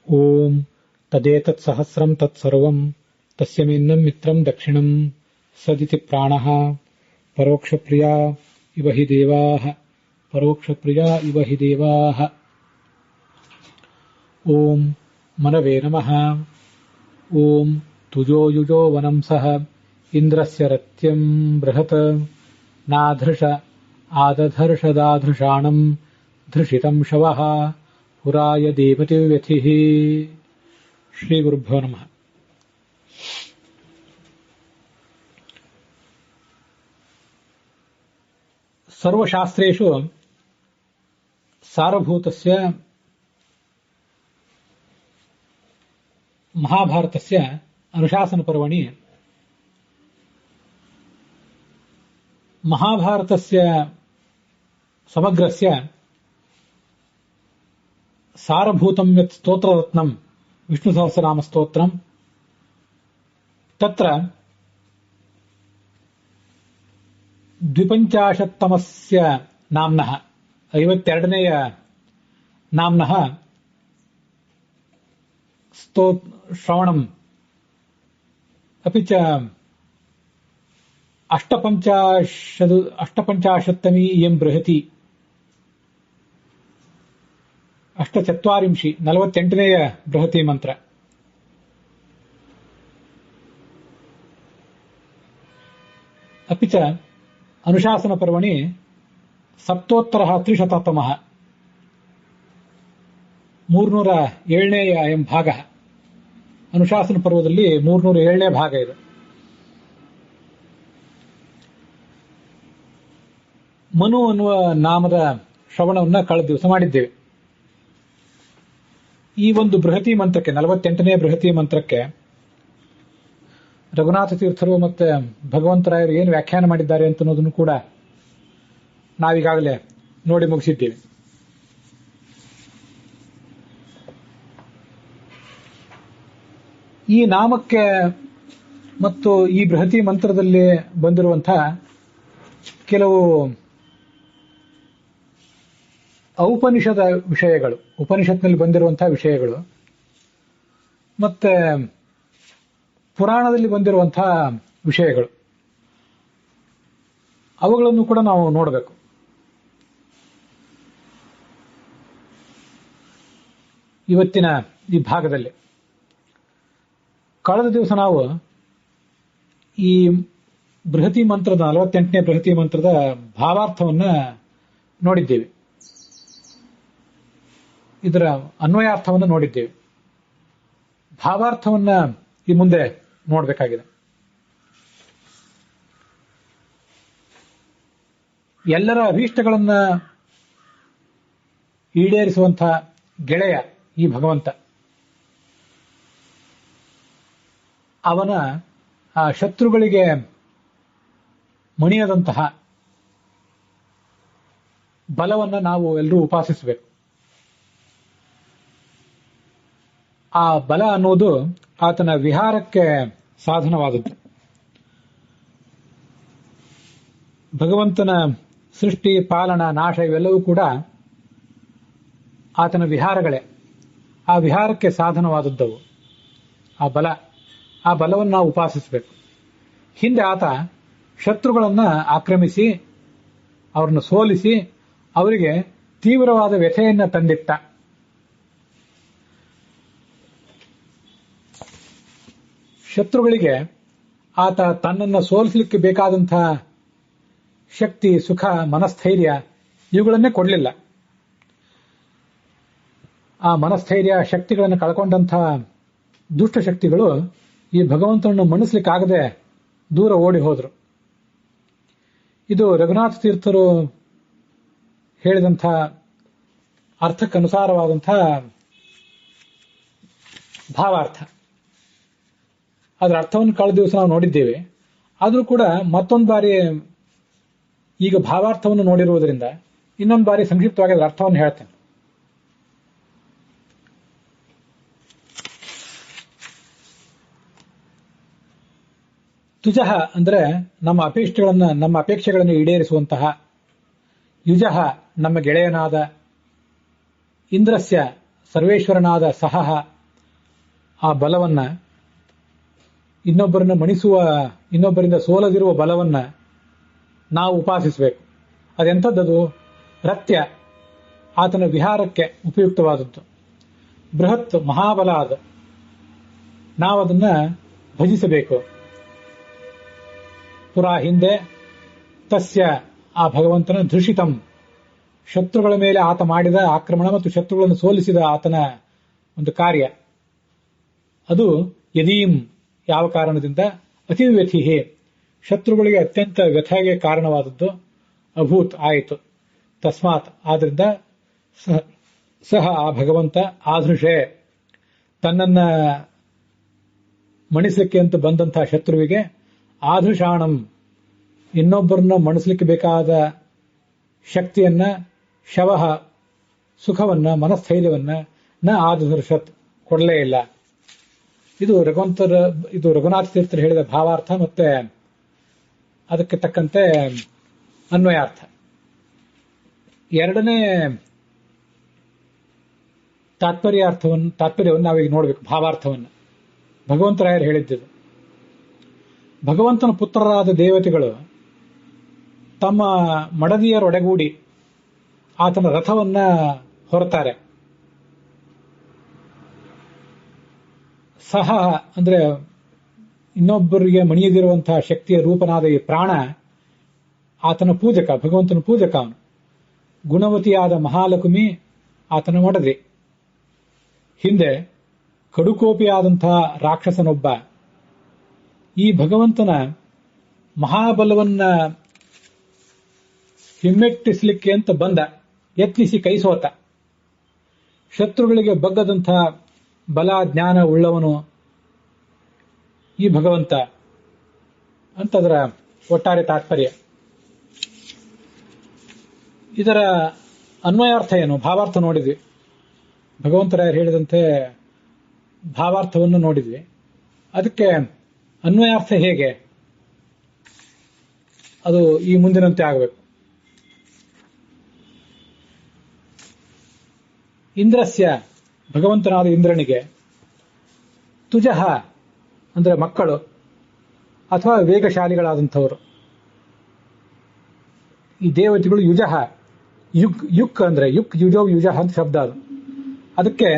ಓಂ ತದೇತತ್ ಸಹಸ್ರಂ ತತ್ಸರ್ವಂ ತಸ್ಯಮೇನ್ನಂ ಮಿತ್ರಂ ದಕ್ಷಿಣಂ ಸದಿತಿ ಪ್ರಾಣಃ ಪರೋಕ್ಷಪ್ರಿಯಾ ಇವ ಹಿ ದೇವಾಃ ಪರೋಕ್ಷಪ್ರಿಯಾ ಇವ ಹಿ ದೇವಾಃ. ಓಂ ಮನವೇ ನಮಃ. ಓಂ ತುಜೋ ಯುಜೋ ವನಂ ಸಹ ಇಂದ್ರಸ್ಯ ರತ್ಯಂ ಬೃಹತ್ ನಾಧೃಷ ಆದಧರ್ಷದಾಧೃಷಾಣಂ ಧೃಷಿತಂ ಶವಃ ಪುರಾಯ ದೇವತಿವ್ಯಥಿಃ. ಶ್ರೀ ಗುರುಭ್ಯೋ ನಮಃ. ಸರ್ವಶಾಸ್ತ್ರೇಷು ಸಾರಭೂತಸ್ಯ ಮಹಾಭಾರತಸ್ಯ ಅನುಶಾಸನ ಪರ್ವಣಿ ಮಹಾಭಾರತಸ್ಯ ಸಮಗ್ರಸ್ಯ ಸಾರಭೂತಂ ಯತ್ ಸ್ತೋತ್ರರತ್ನಂ ವಿಷ್ಣು ಸಹಸ್ರನಾಮ ಸ್ತೋತ್ರಂ ತತ್ರ 52 ನಾಮ್ನಃ 52ನೇಯ ನಾಮ್ನಃ ಶ್ರವಣಂ ಅಪಿ ಚ ಅಷ್ಟಪಂಚಾಶತ್ತಮೀ ಇಯಂ ಬೃಹತಿ 48ನೇಯ ಬೃಹತಿ ಮಂತ್ರ. ಅಪಿ ಚ ಅನುಶಾಸನ ಪರ್ವಣಿ ಸಪ್ತೋತ್ತರ ತ್ರಿಶತತಮಃ 307ನೇಯ ಎಂ ಭಾಗ. ಅನುಶಾಸನ ಪರ್ವದಲ್ಲಿ 307ನೇ ಭಾಗ ಇದೆ. ಮನು ಅನ್ನುವ ನಾಮದ ಶ್ರವಣವನ್ನು ಕಳೆದ ದಿವಸ ಮಾಡಿದ್ದೇವೆ. ಈ ಒಂದು ಬೃಹತಿ ಮಂತ್ರಕ್ಕೆ 48ನೇ ಬೃಹತಿ ಮಂತ್ರಕ್ಕೆ ರಘುನಾಥ ತೀರ್ಥರು ಮತ್ತೆ ಭಗವಂತರಾಯರು ಏನು ವ್ಯಾಖ್ಯಾನ ಮಾಡಿದ್ದಾರೆ ಅಂತ ಅನ್ನೋದನ್ನು ಕೂಡ ನಾವೀಗಾಗಲೇ ನೋಡಿ ಮುಗಿಸಿದ್ದೇವೆ. ಈ ನಾಮಕ್ಕೆ ಮತ್ತು ಈ ಬೃಹತಿ ಮಂತ್ರದಲ್ಲಿ ಬಂದಿರುವಂತಹ ಕೆಲವು ಔಪನಿಷದ ವಿಷಯಗಳು, ಉಪನಿಷತ್ನಲ್ಲಿ ಬಂದಿರುವಂತಹ ವಿಷಯಗಳು ಮತ್ತೆ ಪುರಾಣದಲ್ಲಿ ಬಂದಿರುವಂತಹ ವಿಷಯಗಳು, ಅವುಗಳನ್ನು ಕೂಡ ನಾವು ನೋಡಬೇಕು. ಇವತ್ತಿನ ಈ ಭಾಗದಲ್ಲಿ ಕಳೆದ ದಿವಸ ನಾವು ಈ ಬೃಹತಿ ಮಂತ್ರದ 48ನೇ ಬೃಹತಿ ಮಂತ್ರದ ಭಾವಾರ್ಥವನ್ನ ನೋಡಿದ್ದೇವೆ. ಇದರ ಅನ್ವಯಾರ್ಥವನ್ನು ನೋಡಿದ್ದೇವೆ. ಭಾವಾರ್ಥವನ್ನ ಈ ಮುಂದೆ ನೋಡಬೇಕಾಗಿದೆ. ಎಲ್ಲರ ಅಭೀಷ್ಟಗಳನ್ನ ಈಡೇರಿಸುವಂತಹ ಗೆಳೆಯ ಈ ಭಗವಂತ. ಅವನ ಆ ಶತ್ರುಗಳಿಗೆ ಮಣಿಯದಂತಹ ಬಲವನ್ನು ನಾವು ಎಲ್ಲರೂ ಉಪಾಸಿಸಬೇಕು. ಆ ಬಲ ಅನ್ನೋದು ಆತನ ವಿಹಾರಕ್ಕೆ ಸಾಧನವಾದದ್ದು. ಭಗವಂತನ ಸೃಷ್ಟಿ, ಪಾಲನ, ನಾಶ ಇವೆಲ್ಲವೂ ಕೂಡ ಆತನ ವಿಹಾರಗಳೇ. ಆ ವಿಹಾರಕ್ಕೆ ಸಾಧನವಾದದ್ದವು ಆ ಬಲವನ್ನು ನಾವು ಉಪಾಸಿಸಬೇಕು. ಹಿಂದೆ ಆತ ಶತ್ರುಗಳನ್ನ ಆಕ್ರಮಿಸಿ ಅವರನ್ನು ಸೋಲಿಸಿ ಅವರಿಗೆ ತೀವ್ರವಾದ ವ್ಯಥೆಯನ್ನ ತಂದಿಟ್ಟ. ಶತ್ರುಗಳಿಗೆ ಆತ ತನ್ನನ್ನು ಸೋಲಿಸಲಿಕ್ಕೆ ಬೇಕಾದಂತಹ ಶಕ್ತಿ, ಸುಖ, ಮನಸ್ಥೈರ್ಯ ಇವುಗಳನ್ನೇ ಕೊಡಲಿಲ್ಲ. ಆ ಮನಸ್ಥೈರ್ಯ, ಶಕ್ತಿಗಳನ್ನು ಕಳ್ಕೊಂಡಂತಹ ದುಷ್ಟಶಕ್ತಿಗಳು ಈ ಭಗವಂತನನ್ನು ಮಣಿಸ್ಲಿಕ್ಕಾಗದೆ ದೂರ ಓಡಿ ಹೋದರು. ಇದು ರಘುನಾಥ ತೀರ್ಥರು ಹೇಳಿದಂಥ ಅರ್ಥಕ್ಕನುಸಾರವಾದಂತಹ ಭಾವಾರ್ಥ. ಅದರ ಅರ್ಥವನ್ನು ಕಳೆದ ದಿವಸ ನಾವು ನೋಡಿದ್ದೇವೆ. ಆದರೂ ಕೂಡ ಮತ್ತೊಂದು ಬಾರಿ ಈಗ ಭಾವಾರ್ಥವನ್ನು ನೋಡಿರುವುದರಿಂದ ಇನ್ನೊಂದು ಬಾರಿ ಸಂಕ್ಷಿಪ್ತವಾಗಿ ಅದರ ಅರ್ಥವನ್ನು ಹೇಳ್ತೇನೆ. ತುಜಃ ಅಂದ್ರೆ ನಮ್ಮ ಅಪೇಕ್ಷೆಗಳನ್ನು ಈಡೇರಿಸುವಂತಹ, ಯುಜಃ ನಮ್ಮ ಗೆಳೆಯನಾದ, ಇಂದ್ರಸ್ಯ ಸರ್ವೇಶ್ವರನಾದ ಸಹ ಆ ಬಲವನ್ನ, ಇನ್ನೊಬ್ಬರಿಂದ ಸೋಲದಿರುವ ಬಲವನ್ನ ನಾವು ಉಪಾಸಿಸಬೇಕು. ಅದೆಂಥದ್ದದು? ರತ್ಯ, ಆತನ ವಿಹಾರಕ್ಕೆ ಉಪಯುಕ್ತವಾದದ್ದು. ಬೃಹತ್, ಮಹಾಬಲ ಅದು. ನಾವದನ್ನ ಭಜಿಸಬೇಕು. ಪುರಾ, ಹಿಂದೆ, ತಸ್ಯ, ಆ ಭಗವಂತನ ಧೃಷಿತಂ, ಶತ್ರುಗಳ ಮೇಲೆ ಆತ ಮಾಡಿದ ಆಕ್ರಮಣ ಮತ್ತು ಶತ್ರುಗಳನ್ನು ಸೋಲಿಸಿದ ಆತನ ಒಂದು ಕಾರ್ಯ ಅದು ಯದೀಂ, ಯಾವ ಕಾರಣದಿಂದ, ಅತಿವ್ಯಥಿಹಿ, ಶತ್ರುಗಳಿಗೆ ಅತ್ಯಂತ ವ್ಯಥೆಗೆ ಕಾರಣವಾದದ್ದು, ಅಭೂತ್, ಆಯಿತು. ತಸ್ಮಾತ್, ಆದ್ರಿಂದ, ಸಹ, ಆ ಭಗವಂತ, ಆಧೃಷೆ, ತನ್ನನ್ನ ಮಣಿಸಲಿಕ್ಕೆ ಅಂತ ಬಂದಂತಹ ಶತ್ರುವಿಗೆ, ಆಧೃಷಾಣಂ, ಇನ್ನೊಬ್ಬರನ್ನ ಮಣಿಸಲಿಕ್ಕೆ ಬೇಕಾದ ಶಕ್ತಿಯನ್ನ, ಶವಃ, ಸುಖವನ್ನ, ಮನಸ್ಥೈರ್ಯವನ್ನ ನ ಆಧೃಷತ್, ಕೊಡಲೇ ಇಲ್ಲ. ಇದು ರಘುನಾಥ ತೀರ್ಥರು ಹೇಳಿದ ಭಾವಾರ್ಥ ಮತ್ತೆ ಅದಕ್ಕೆ ತಕ್ಕಂತೆ ಅನ್ವಯಾರ್ಥ. ಎರಡನೇ ತಾತ್ಪರ್ಯವನ್ನು ನಾವೀಗ ನೋಡಬೇಕು. ಭಾವಾರ್ಥವನ್ನು ಭಗವಂತರಾಯರು ಹೇಳಿದ್ದು. ಭಗವಂತನ ಪುತ್ರರಾದ ದೇವತೆಗಳು ತಮ್ಮ ಮಡದಿಯರೊಡಗೂಡಿ ಆತನ ರಥವನ್ನ ಹೊರತಾರೆ. ಸಹ ಅಂದ್ರೆ ಇನ್ನೊಬ್ಬರಿಗೆ ಮಣಿಯದಿರುವಂತಹ ಶಕ್ತಿಯ ರೂಪನಾದ ಈ ಪ್ರಾಣ ಆತನ ಪೂಜಕ, ಭಗವಂತನ ಪೂಜಕ. ಅವನು ಗುಣವತಿಯಾದ ಮಹಾಲಕ್ಷ್ಮಿ ಆತನ ಮಡದಿ. ಹಿಂದೆ ಕಡುಕೋಪಿಯಾದಂತಹ ರಾಕ್ಷಸನೊಬ್ಬ ಈ ಭಗವಂತನ ಮಹಾಬಲವನ್ನ ಹಿಮ್ಮೆಟ್ಟಿಸಲಿಕ್ಕೆ ಅಂತ ಬಂದ, ಯತ್ನಿಸಿ ಕೈ ಸೋತ. ಶತ್ರುಗಳಿಗೆ ಬಗ್ಗದಂತಹ ಬಲ ಜ್ಞಾನ ಉಳ್ಳವನು ಈ ಭಗವಂತ ಅಂತದರ ಒಟ್ಟಾರೆ ತಾತ್ಪರ್ಯ. ಇದರ ಅನ್ವಯಾರ್ಥ ಏನು? ಭಾವಾರ್ಥ ನೋಡಿದ್ವಿ. ಭಗವಂತರಾಯರು ಹೇಳಿದಂತೆ ಭಾವಾರ್ಥವನ್ನು ನೋಡಿದ್ವಿ. ಅದಕ್ಕೆ ಅನ್ವಯಾರ್ಥ ಹೇಗೆ? ಅದು ಈ ಮುಂದಿನಂತೆ ಆಗಬೇಕು. ಇಂದ್ರಸ್ಯ, ಭಗವಂತನಾದ ಇಂದ್ರನಿಗೆ, ತುಜಃ ಅಂದ್ರೆ ಮಕ್ಕಳು ಅಥವಾ ವೇಗಶಾಲಿಗಳಾದಂಥವರು. ಈ ದೇವತೆಗಳು ಯುಜಃ, ಯುಕ್ ಅಂದ್ರೆ ಯುಜೋ ಯುಜಃ ಅಂತ ಶಬ್ದ ಅದು. ಅದಕ್ಕೆ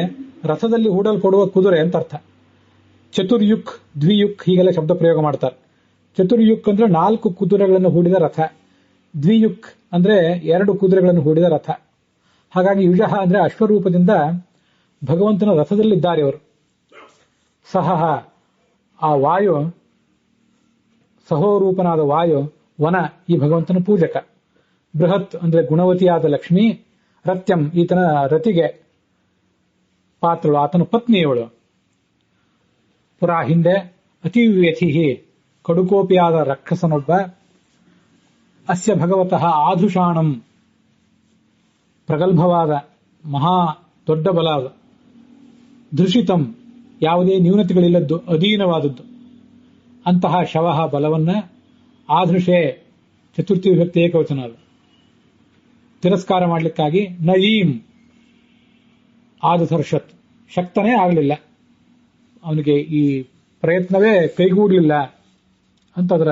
ರಥದಲ್ಲಿ ಹೂಡಲ್ಪಡುವ ಕುದುರೆ ಅಂತ ಅರ್ಥ. ಚತುರ್ಯುಕ್, ದ್ವಿಯುಕ್ ಹೀಗೆಲ್ಲ ಶಬ್ದ ಪ್ರಯೋಗ ಮಾಡ್ತಾರೆ. ಚತುರ್ಯುಕ್ ಅಂದ್ರೆ 4 ಕುದುರೆಗಳನ್ನು ಹೂಡಿದ ರಥ. ದ್ವಿಯುಕ್ ಅಂದ್ರೆ 2 ಕುದುರೆಗಳನ್ನು ಹೂಡಿದ ರಥ. ಹಾಗಾಗಿ ಯುಜಃ ಅಂದ್ರೆ ಅಶ್ವರೂಪದಿಂದ ಭಗವಂತನ ರಥದಲ್ಲಿದ್ದಾರೆ ಅವರು. ಸಹ, ಆ ವಾಯು, ಸಹೋರೂಪನಾದ ವಾಯು, ವನ, ಈ ಭಗವಂತನ ಪೂಜಕ. ಬೃಹತ್ ಅಂದ್ರೆ ಗುಣವತಿಯಾದ ಲಕ್ಷ್ಮಿ. ರತ್ಯಂ, ಈತನ ರತಿಗೆ ಪಾತ್ರಳು, ಆತನ ಪತ್ನಿಯವಳು. ಪುರಾ, ಹಿಂದೆ, ಅತಿವ್ಯಥಿಹಿ, ಕಡುಕೋಪಿಯಾದ ರಾಕ್ಷಸನೊಬ್ಬ. ಅಸ್ಯ ಭಗವತಃ ಆಧುಷಾಣಂ, ಪ್ರಗಲ್ಭವಾದ ಮಹಾ ದೊಡ್ಡ ಬಲಾದ. ಧೃಷಿತಂ, ಯಾವುದೇ ನ್ಯೂನತೆಗಳಿಲ್ಲದ್ದು, ಅಧೀನವಾದದ್ದು. ಅಂತಹ ಶವಃ ಬಲವನ್ನ, ಆಧೃಷೆ, ಚತುರ್ಥಿ ವಿಭಕ್ತಿ ಏಕವಚನ ಅದು, ತಿರಸ್ಕಾರ ಮಾಡಲಿಕ್ಕಾಗಿ, ನಯೀಂ, ಆಧರ್ಷತ್, ಶಕ್ತನೇ ಆಗಲಿಲ್ಲ, ಅವನಿಗೆ ಈ ಪ್ರಯತ್ನವೇ ಕೈಗೂಡಲಿಲ್ಲ ಅಂತ ಅದರ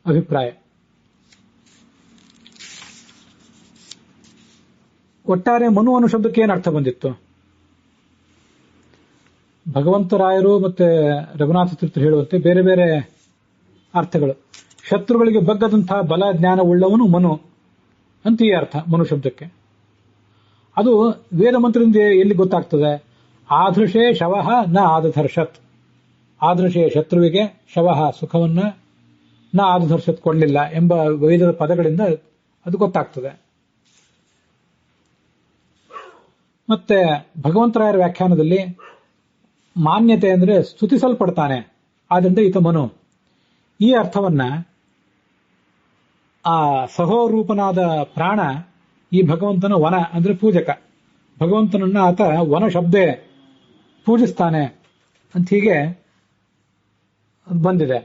ಅಭಿಪ್ರಾಯ. ಒಟ್ಟಾರೆ ಮನು ಅನ್ನೋ ಶಬ್ದಕ್ಕೆ ಏನು ಅರ್ಥ ಬಂದಿತ್ತು? ಭಗವಂತರಾಯರು ಮತ್ತೆ ರಘುನಾಥ ತೀರ್ಥರು ಹೇಳುವಂತೆ ಬೇರೆ ಬೇರೆ ಅರ್ಥಗಳು. ಶತ್ರುಗಳಿಗೆ ಬಗ್ಗದಂತಹ ಬಲ ಜ್ಞಾನ ಉಳ್ಳವನು ಮನು ಅಂತ ಈ ಅರ್ಥ ಮನು ಶಬ್ದಕ್ಕೆ. ಅದು ವೇದ ಮಂತ್ರದಿಂದ ಎಲ್ಲಿ ಗೊತ್ತಾಗ್ತದೆ? ಆಧೃಷೆ ಶವಃ ನ ಆದಧರ್ಷತ್. ಆದೃಷೆ ಶತ್ರುವಿಗೆ, ಶವಃ ಸುಖವನ್ನ, ನ ಆದಧರ್ಷತ್ ಕೊಡಲಿಲ್ಲ ಎಂಬ ವೇದದ ಪದಗಳಿಂದ ಅದು ಗೊತ್ತಾಗ್ತದೆ. ಮತ್ತೆ ಭಗವಂತರಾಯರ ವ್ಯಾಖ್ಯಾನದಲ್ಲಿ ಮಾನ್ಯತೆ ಅಂದ್ರೆ ಸ್ತುತಿಸಲ್ಪಡ್ತಾನೆ, ಆದ್ರಿಂದ ಈತ ಮನು. ಈ ಅರ್ಥವನ್ನ ಆ ಸಹೋರೂಪನಾದ ಪ್ರಾಣ ಈ ಭಗವಂತನ ವನ ಅಂದ್ರೆ ಪೂಜಕ. ಭಗವಂತನನ್ನ ಆತ ವನ ಶಬ್ದೇ ಪೂಜಿಸ್ತಾನೆ ಅಂತ ಹೀಗೆ ಬಂದಿದೆ.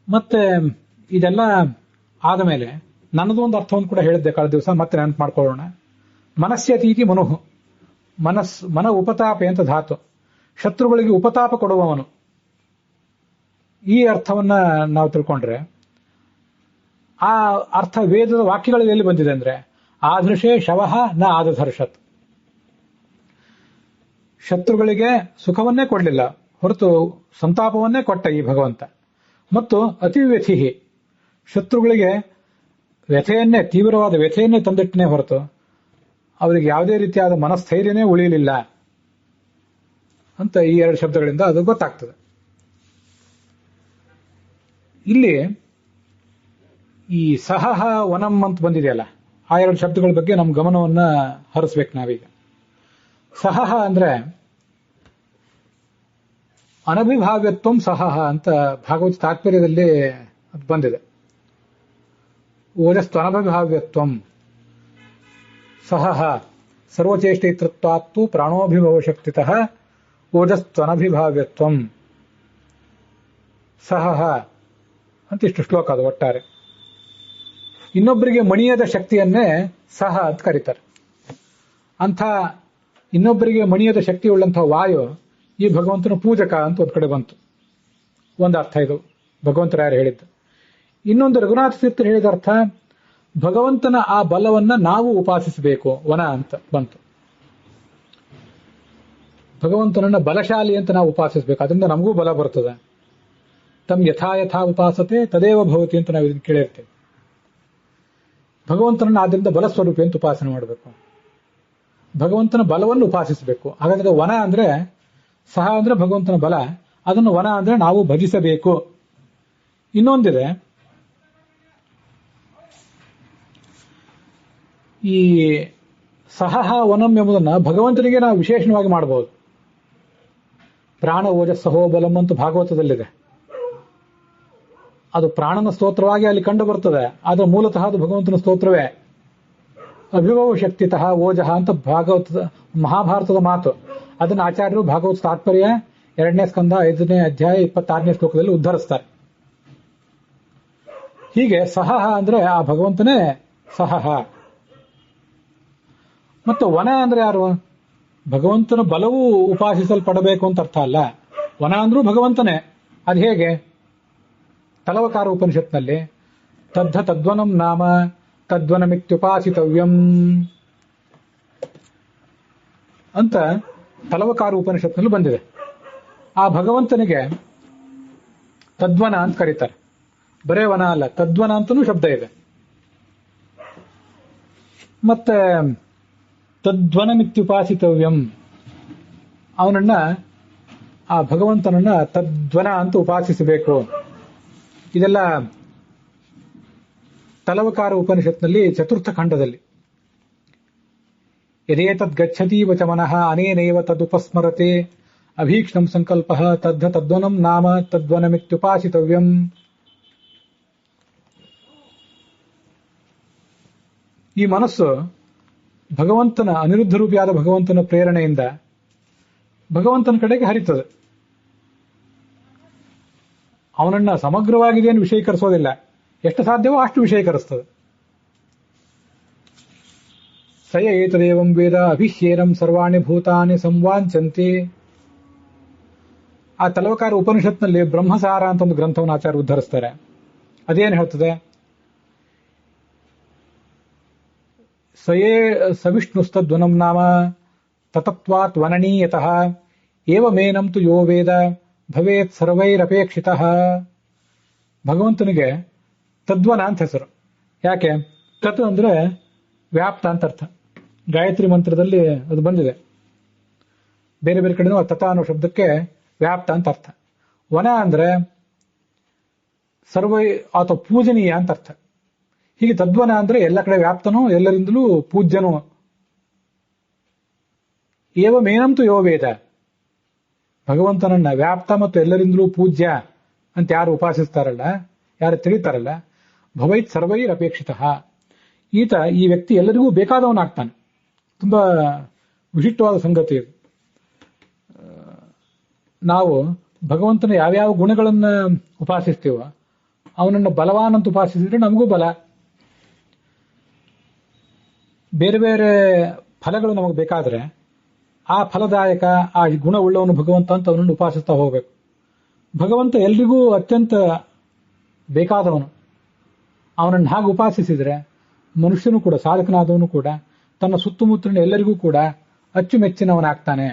ಮತ್ತೆ ಇದೆಲ್ಲ ಆದ ಮೇಲೆ ನನ್ನದು ಒಂದು ಅರ್ಥವನ್ನು ಕೂಡ ಹೇಳಿದ್ದೆ ಕಳೆದ ದಿವಸ, ಮತ್ತೆ ನೆನಪು ಮಾಡ್ಕೊಳ್ಳೋಣ. ಮನಸ್ಯತೀತಿ ಮನುಹು, ಮನ ಉಪತಾಪೆ ಅಂತ ಧಾತು. ಶತ್ರುಗಳಿಗೆ ಉಪತಾಪ ಕೊಡುವವನು. ಈ ಅರ್ಥವನ್ನ ನಾವು ತಿಳ್ಕೊಂಡ್ರೆ ಆ ಅರ್ಥ ವೇದದ ವಾಕ್ಯಗಳಲ್ಲಿ ಎಲ್ಲಿ ಬಂದಿದೆ ಅಂದ್ರೆ ಆದೃಶೇ ಶವಃ ನ ಆದಧರ್ಷತ್. ಶತ್ರುಗಳಿಗೆ ಸುಖವನ್ನೇ ಕೊಡಲಿಲ್ಲ ಹೊರತು ಸಂತಾಪವನ್ನೇ ಕೊಟ್ಟ ಈ ಭಗವಂತ. ಮತ್ತು ಅತಿ ವ್ಯಥಿಹಿ, ಶತ್ರುಗಳಿಗೆ ವ್ಯಥೆಯನ್ನೇ, ತೀವ್ರವಾದ ವ್ಯಥೆಯನ್ನೇ ತಂದಿಟ್ಟನೇ ಹೊರತು ಅವರಿಗೆ ಯಾವುದೇ ರೀತಿಯಾದ ಮನಸ್ಥೈರ್ಯನೇ ಉಳಿಯಲಿಲ್ಲ ಅಂತ ಈ ಎರಡು ಶಬ್ದಗಳಿಂದ ಅದು ಗೊತ್ತಾಗ್ತದೆ. ಇಲ್ಲಿ ಈ ಸಹಹ ವನಂ ಅಂತ ಬಂದಿದೆಯಲ್ಲ, ಆ ಎರಡು ಶಬ್ದಗಳ ಬಗ್ಗೆ ನಮ್ಮ ಗಮನವನ್ನ ಹರಿಸ್ಬೇಕು ನಾವೀಗ. ಸಹಹ ಅಂದ್ರೆ ಅನಭಿಭಾವ್ಯತ್ವಂ ಸಹಹ ಅಂತ ಭಾಗವತ ತಾತ್ಪರ್ಯದಲ್ಲಿ ಅದು ಬಂದಿದೆ. ಓಜಸ್ತ್ವನಭಿಭಾವ್ಯತ್ವಂ ಸಹಹ ಸರ್ವಚೇಷ್ಟೈತೃತ್ವಾತ್ತು ಪ್ರಾಣೋಭಿಭವ ಶಕ್ತಿತಃ ಓಜಸ್ತ್ವನಭಿಭಾವ್ಯತ್ವಂ ಸಹಹ ಅಂತ ಇಷ್ಟು ಶ್ಲೋಕ ಅದು ಒಟ್ಟಾರೆ. ಇನ್ನೊಬ್ಬರಿಗೆ ಮಣಿಯದ ಶಕ್ತಿಯನ್ನೇ ಸಹ ಅಂತ ಕರೀತಾರೆ. ಅಂಥ ಇನ್ನೊಬ್ಬರಿಗೆ ಮಣಿಯದ ಶಕ್ತಿ ಉಳ್ಳಂತಹ ವಾಯು ಈ ಭಗವಂತನ ಪೂಜಕ ಅಂತ ಒಂದ್ ಕಡೆ ಬಂತು. ಒಂದು ಅರ್ಥ ಇದು ಭಗವಂತರ ಯಾರು ಹೇಳಿದ್ದು. ಇನ್ನೊಂದು ರಘುನಾಥ ತೀರ್ಥರು ಹೇಳಿದ ಅರ್ಥ ಭಗವಂತನ ಆ ಬಲವನ್ನ ನಾವು ಉಪಾಸಿಸಬೇಕು, ವನ ಅಂತ ಬಂತು. ಭಗವಂತನನ್ನ ಬಲಶಾಲಿ ಅಂತ ನಾವು ಉಪಾಸಿಸಬೇಕು, ಅದರಿಂದ ನಮಗೂ ಬಲ ಬರ್ತದೆ. ತಮ್ ಯಥಾ ಯಥಾ ಉಪಾಸತೆ ತದೇವ ಭವತಿ ಅಂತ ನಾವು ಇದನ್ನು ಕೇಳಿರ್ತೇವೆ. ಭಗವಂತನನ್ನ ಆದ್ರಿಂದ ಬಲಸ್ವರೂಪಿ ಅಂತ ಉಪಾಸನೆ ಮಾಡಬೇಕು, ಭಗವಂತನ ಬಲವನ್ನು ಉಪಾಸಿಸಬೇಕು. ಹಾಗಾದ್ರೆ ವನ ಅಂದ್ರೆ ಸಹ ಅಂದ್ರೆ ಭಗವಂತನ ಬಲ, ಅದನ್ನು ವನ ಅಂದ್ರೆ ನಾವು ಭಜಿಸಬೇಕು. ಇನ್ನೊಂದಿದೆ, ಈ ಸಹಹ ವನಂ ಎಂಬುದನ್ನ ಭಗವಂತನಿಗೆ ನಾವು ವಿಶೇಷವಾಗಿ ಮಾಡಬಹುದು. ಪ್ರಾಣ ಓಜಸ್ಸಹೋ ಬಲಂ ಅಂತ ಭಾಗವತದಲ್ಲಿದೆ. ಅದು ಪ್ರಾಣನ ಸ್ತೋತ್ರವಾಗಿ ಅಲ್ಲಿ ಕಂಡು ಬರ್ತದೆ, ಆದ್ರೆ ಮೂಲತಃ ಅದು ಭಗವಂತನ ಸ್ತೋತ್ರವೇ. ಅಭಿಭವ ಶಕ್ತಿತಃ ಓಜಃ ಅಂತ ಭಾಗವತದ ಮಹಾಭಾರತದ ಮಾತು. ಅದನ್ನು ಆಚಾರ್ಯರು ಭಾಗವತ ತಾತ್ಪರ್ಯ 2ನೇ ಸ್ಕಂದ 5ನೇ ಅಧ್ಯಾಯ 26ನೇ ಶ್ಲೋಕದಲ್ಲಿ ಉದ್ಧರಿಸ್ತಾರೆ. ಹೀಗೆ ಸಹಹ ಅಂದ್ರೆ ಆ ಭಗವಂತನೇ ಸಹಹ. ಮತ್ತು ವನ ಅಂದ್ರೆ ಯಾರು? ಭಗವಂತನ ಬಲವೂ ಉಪಾಸಿಸಲ್ಪಡಬೇಕು ಅಂತ ಅರ್ಥ ಅಲ್ಲ. ವನ ಅಂದ್ರೂ ಭಗವಂತನೇ. ಅದು ಹೇಗೆ? ತಲವಕಾರ ಉಪನಿಷತ್ನಲ್ಲಿ ತದ್ಧ ತದ್ವನಂ ನಾಮ ತದ್ವನಮಿತ್ಯುಪಾಸಿತವ್ಯಂ ಅಂತ ತಲವಕಾರ ಉಪನಿಷತ್ನಲ್ಲಿ ಬಂದಿದೆ. ಆ ಭಗವಂತನಿಗೆ ತದ್ವನ ಅಂತ ಕರೀತಾರೆ. ಬರೇ ವನ ಅಲ್ಲ, ತದ್ವನ ಅಂತನೂ ಶಬ್ದ ಇದೆ. ಮತ್ತೆ ತದ್ವನಮಿತ್ಯುಪಾಸಿತವ್ಯಂ, ಅವನನ್ನ ಆ ಭಗವಂತನನ್ನ ತದ್ವನ ಅಂತ ಉಪಾಸಿಸಬೇಕು. ಇದೆಲ್ಲ ತಲವಕಾರ ಉಪನಿಷತ್ನಲ್ಲಿ 4ಥ ಖಂಡದಲ್ಲಿ. ಯದೇತದ್ ಗಚ್ಚತೀವ ಚ ಮನಃ ಅನೇನೈವ ತದುಪಸ್ಮರತೆ ಅಭೀಕ್ಷ್ಣಂ ಸಂಕಲ್ಪಃ ತದ್ಧ ತದ್ವನಂ ನಾಮ ತದ್ವನಮಿತ್ಯುಪಾಸಿತವ್ಯಂ. ಈ ಮನಸ್ಸು ಭಗವಂತನ ಅನಿರುದ್ಧ ರೂಪಿಯಾದ ಭಗವಂತನ ಪ್ರೇರಣೆಯಿಂದ ಭಗವಂತನ ಕಡೆಗೆ ಹರಿತದೆ. ಅವನನ್ನ ಸಮಗ್ರವಾಗಿದೇನು ವಿಷಯೀಕರಿಸೋದಿಲ್ಲ, ಎಷ್ಟು ಸಾಧ್ಯವೋ ಅಷ್ಟು ವಿಷಯೀಕರಿಸ್ತದೆ. ಸಯ ಏತದೇವಂ ವೇದ ಅಭಿಹ್ಯೇನಂ ಸರ್ವಾಣಿ ಭೂತಾನಿ ಸಂವಾಂಚಂತಿ. ಆ ತಲವಕಾರ ಉಪನಿಷತ್ನಲ್ಲಿ ಬ್ರಹ್ಮಸಾರ ಅಂತ ಒಂದು ಗ್ರಂಥವನ್ನು ಆಚಾರ್ಯ ಉದ್ಧರಿಸ್ತಾರೆ. ಅದೇನು ಹೇಳ್ತದೆ? ಸಯೇ ಸವಿಷ್ಣುಸ್ತದ್ವನಂ ನಾಮ ತತತ್ವಾತ್ ವನನೀಯತಃ ಏವಮೇನಂ ತು ಯೋ ವೇದ ಭವೇತ್ ಸರ್ವೈರಪೇಕ್ಷಿತಃ. ಭಗವಂತನಿಗೆ ತದ್ವನ ಅಂತ ಹೆಸರು. ಯಾಕೆ? ತತ್ ಅಂದ್ರೆ ವ್ಯಾಪ್ತ ಅಂತ ಅರ್ಥ. ಗಾಯತ್ರಿ ಮಂತ್ರದಲ್ಲಿ ಅದು ಬಂದಿದೆ. ಬೇರೆ ಬೇರೆ ಕಡೆನೂ ತತ ಅನ್ನೋ ಶಬ್ದಕ್ಕೆ ವ್ಯಾಪ್ತ ಅಂತ ಅರ್ಥ. ವನ ಅಂದ್ರೆ ಸರ್ವೈ ಅಥವಾ ಪೂಜನೀಯ ಅಂತ ಅರ್ಥ. ಹೀಗೆ ತದ್ವನ ಅಂದ್ರೆ ಎಲ್ಲ ಕಡೆ ವ್ಯಾಪ್ತನೂ ಎಲ್ಲರಿಂದಲೂ ಪೂಜ್ಯನೂ. ಏವಮೇನಂತೂ ಯೋ ವೇದ, ಭಗವಂತನನ್ನ ವ್ಯಾಪ್ತ ಮತ್ತು ಎಲ್ಲರಿಂದಲೂ ಪೂಜ್ಯ ಅಂತ ಯಾರು ಉಪಾಸಿಸ್ತಾರಲ್ಲ, ಯಾರು ತಿಳಿತಾರಲ್ಲ, ಭವೈತ್ ಸರ್ವೈರಪೇಕ್ಷಿತ, ಈತ ಈ ವ್ಯಕ್ತಿ ಎಲ್ಲರಿಗೂ ಬೇಕಾದವನಾಗ್ತಾನೆ. ತುಂಬಾ ವಿಶಿಷ್ಟವಾದ ಸಂಗತಿ ಇದು. ನಾವು ಭಗವಂತನ ಯಾವ್ಯಾವ ಗುಣಗಳನ್ನ ಉಪಾಸಿಸ್ತೀವೋ ಅವನನ್ನು ಬಲವಾನ್ ಅಂತ ಉಪಾಸಿಸಿದ್ರೆ ನಮಗೂ ಬಲ. ಬೇರೆ ಬೇರೆ ಫಲಗಳು ನಮಗೆ ಬೇಕಾದ್ರೆ ಆ ಫಲದಾಯಕ, ಆ ಗುಣವುಳ್ಳವನು ಭಗವಂತ ಅಂತ ಅವನನ್ನು ಉಪಾಸಿಸ್ತಾ ಹೋಗಬೇಕು. ಭಗವಂತ ಎಲ್ರಿಗೂ ಅತ್ಯಂತ ಬೇಕಾದವನು. ಅವನನ್ನು ಹಾಗೆ ಉಪಾಸಿಸಿದರೆ ಮನುಷ್ಯನು ಕೂಡ, ಸಾಧಕನಾದವನು ಕೂಡ ತನ್ನ ಸುತ್ತಮುತ್ತಲಿನ ಎಲ್ಲರಿಗೂ ಕೂಡ ಅಚ್ಚುಮೆಚ್ಚಿನವನಾಗ್ತಾನೆ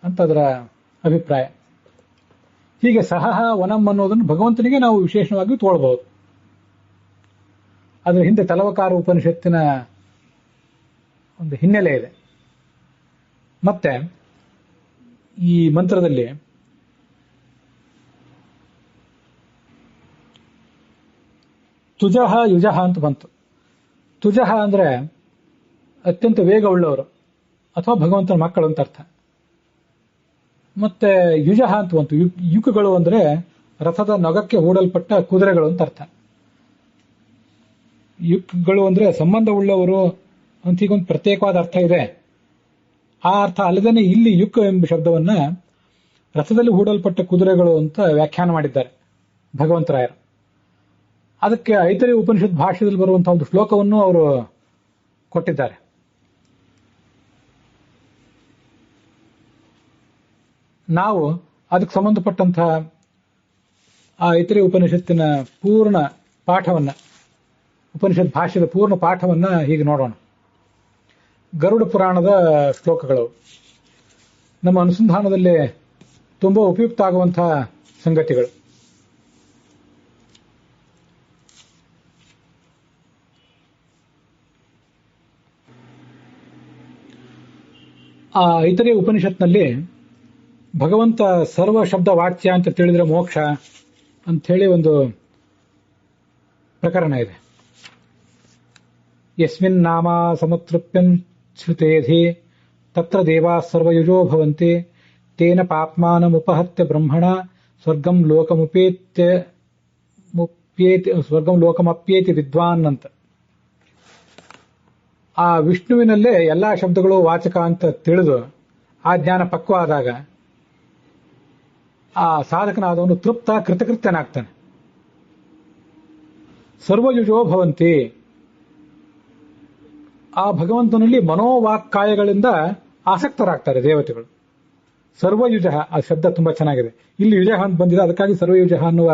ಅಂತ ಅದರ ಅಭಿಪ್ರಾಯ. ಹೀಗೆ ಸಹ ವನಂ ಅನ್ನೋದನ್ನು ಭಗವಂತನಿಗೆ ನಾವು ವಿಶೇಷವಾಗಿ ತೋಳಬಹುದು. ಅದರ ಹಿಂದೆ ತಲವಕಾರ ಉಪನಿಷತ್ತಿನ ಒಂದು ಹಿನ್ನೆಲೆ ಇದೆ. ಮತ್ತೆ ಈ ಮಂತ್ರದಲ್ಲಿ ತುಜಃ ಯುಜಃ ಅಂತ ಬಂತು. ತುಜಃ ಅಂದ್ರೆ ಅತ್ಯಂತ ವೇಗ ಉಳ್ಳವರು ಅಥವಾ ಭಗವಂತನ ಮಕ್ಕಳು ಅಂತ ಅರ್ಥ. ಮತ್ತೆ ಯುಜಃ ಅಂತ ಬಂತು. ಯುಕಗಳು ಅಂದ್ರೆ ರಥದ ನೊಗಕ್ಕೆ ಹೂಡಲ್ಪಟ್ಟ ಕುದುರೆಗಳು ಅಂತ ಅರ್ಥ. ಯುಕ್ಗಳು ಅಂದ್ರೆ ಸಂಬಂಧ ಉಳ್ಳವರು ಅಂತ ಹೀಗೊಂದು ಪ್ರತ್ಯೇಕವಾದ ಅರ್ಥ ಇದೆ. ಆ ಅರ್ಥ ಅಲ್ಲದೇನೆ ಇಲ್ಲಿ ಯುಕ್ ಎಂಬ ಶಬ್ದವನ್ನ ರಥದಲ್ಲಿ ಹೂಡಲ್ಪಟ್ಟ ಕುದುರೆಗಳು ಅಂತ ವ್ಯಾಖ್ಯಾನ ಮಾಡಿದ್ದಾರೆ ಭಗವಂತರಾಯರು. ಅದಕ್ಕೆ ಐತರೇಯ ಉಪನಿಷತ್ ಭಾಷ್ಯದಲ್ಲಿ ಬರುವಂತಹ ಒಂದು ಶ್ಲೋಕವನ್ನು ಅವರು ಕೊಟ್ಟಿದ್ದಾರೆ. ನಾವು ಅದಕ್ಕೆ ಸಂಬಂಧಪಟ್ಟಂತಹ ಆ ಐತರೇಯ ಉಪನಿಷತ್ತಿನ ಪೂರ್ಣ ಪಾಠವನ್ನ, ಉಪನಿಷತ್ ಭಾಷ್ಯದ ಪೂರ್ಣ ಪಾಠವನ್ನ ಹೀಗೆ ನೋಡೋಣ. ಗರುಡ ಪುರಾಣದ ಶ್ಲೋಕಗಳು ನಮ್ಮ ಅನುಸಂಧಾನದಲ್ಲಿ ತುಂಬಾ ಉಪಯುಕ್ತ ಆಗುವಂತಹ ಸಂಗತಿಗಳು. ಆ ಐತರೇಯ ಉಪನಿಷತ್ನಲ್ಲಿ ಭಗವಂತ ಸರ್ವ ಶಬ್ದ ವಾಚ್ಯ ಅಂತ ತಿಳಿದ್ರೆ ಮೋಕ್ಷ ಅಂತ ಹೇಳಿ ಒಂದು ಪ್ರಕರಣ ಇದೆ. ಯಸ್ಮಿನ್ ನಾಮ ಸಮತೃಪ್ಯನ್ ಶ್ರುತೇಧಿ ತತ್ರ ದೇವಾ ಸರ್ವಯುಜೋ ಭವಂತಿ ತೇನ ಪಾಪ್ಮಾನಮುಪಹತ್ಯ ಬ್ರಹ್ಮಣ ಸ್ವರ್ಗಂ ಲೋಕಮಪ್ಯೇತಿ ವಿದ್ವಾನ್ ಅಂತ. ಆ ವಿಷ್ಣುವಿನಲ್ಲೇ ಎಲ್ಲಾ ಶಬ್ದಗಳು ವಾಚಕ ಅಂತ ತಿಳಿದು ಆ ಜ್ಞಾನ ಪಕ್ವ ಆದಾಗ ಆ ಸಾಧಕನಾದವನು ತೃಪ್ತ ಕೃತಕೃತ್ಯನಾಗ್ತಾನೆ. ಸರ್ವಯುಜೋ ಭವಂತಿ, ಆ ಭಗವಂತನಲ್ಲಿ ಮನೋವಾಕ್ಕಾಯಗಳಿಂದ ಆಸಕ್ತರಾಗ್ತಾರೆ ದೇವತೆಗಳು. ಸರ್ವಯುಜ, ಆ ಶಬ್ದ ತುಂಬಾ ಚೆನ್ನಾಗಿದೆ. ಇಲ್ಲಿ ಯುಜ ಅಂತ ಬಂದಿದೆ, ಅದಕ್ಕಾಗಿ ಸರ್ವಯುಜ ಅನ್ನುವ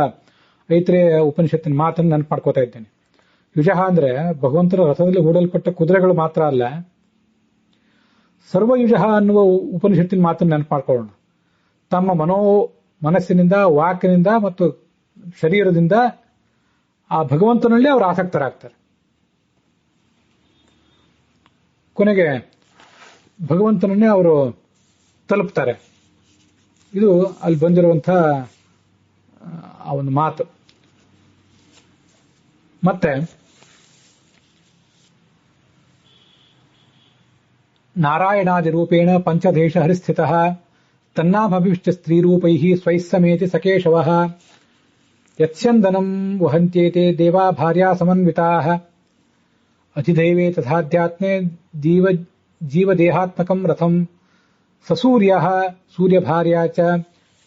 ಐತರೇಯ ಉಪನಿಷತ್ತಿನ ಮಾತನ್ನು ನೆನಪು ಮಾಡ್ಕೋತಾ ಇದ್ದೇನೆ. ಯುಜ ಅಂದ್ರೆ ಭಗವಂತನ ರಥದಲ್ಲಿ ಹೂಡಲ್ಪಟ್ಟ ಕುದುರೆಗಳು ಮಾತ್ರ ಅಲ್ಲ, ಸರ್ವಯುಜ ಅನ್ನುವ ಉಪನಿಷತ್ತಿನ ಮಾತನ್ನು ನೆನಪು ಮಾಡ್ಕೊಳ್ಳೋಣ. ತಮ್ಮ ಮನಸ್ಸಿನಿಂದ, ವಾಕಿನಿಂದ ಮತ್ತು ಶರೀರದಿಂದ ಆ ಭಗವಂತನಲ್ಲಿ ಅವರು ಆಸಕ್ತರಾಗ್ತಾರೆ. ಕೊನೆಗೆ ಭಗವಂತನನ್ನೇ ಅವರು ತಲುಪ್ತಾರೆ. ಇದು ಅಲ್ಲಿ ಬಂದಿರುವಂತಹ ಆ ಒಂದು ಮಾತು. ಮತ್ತೆ ನಾರಾಯಣಾದಿ ರೂಪೇಣ ಪಂಚದೇಶ ಹರಿಸ್ಥಿತಃ ತನ್ನಾಭವಿಷ್ಯ ಸ್ತ್ರೀರೂಪೈ ಸ್ವೈಸ್ಸಮೇತಿ ಸಕೇಶವಃ ಯತ್ಸ್ಯಂದನಂ ವಹಂತ್ಯೇತೆ ದೇವಾ ಭಾರ್ಯಾ ಸಮನ್ವಿತಾಃ ಅಧಿದೈವೇ ತಥಾಧ್ಯಾತ್ಮೇ ಜೀವದೇಹಾತ್ಮಕಂ ರಥಂ ಸಸೂರ್ಯಃ ಸೂರ್ಯಭಾರ್ಯಾ ಚ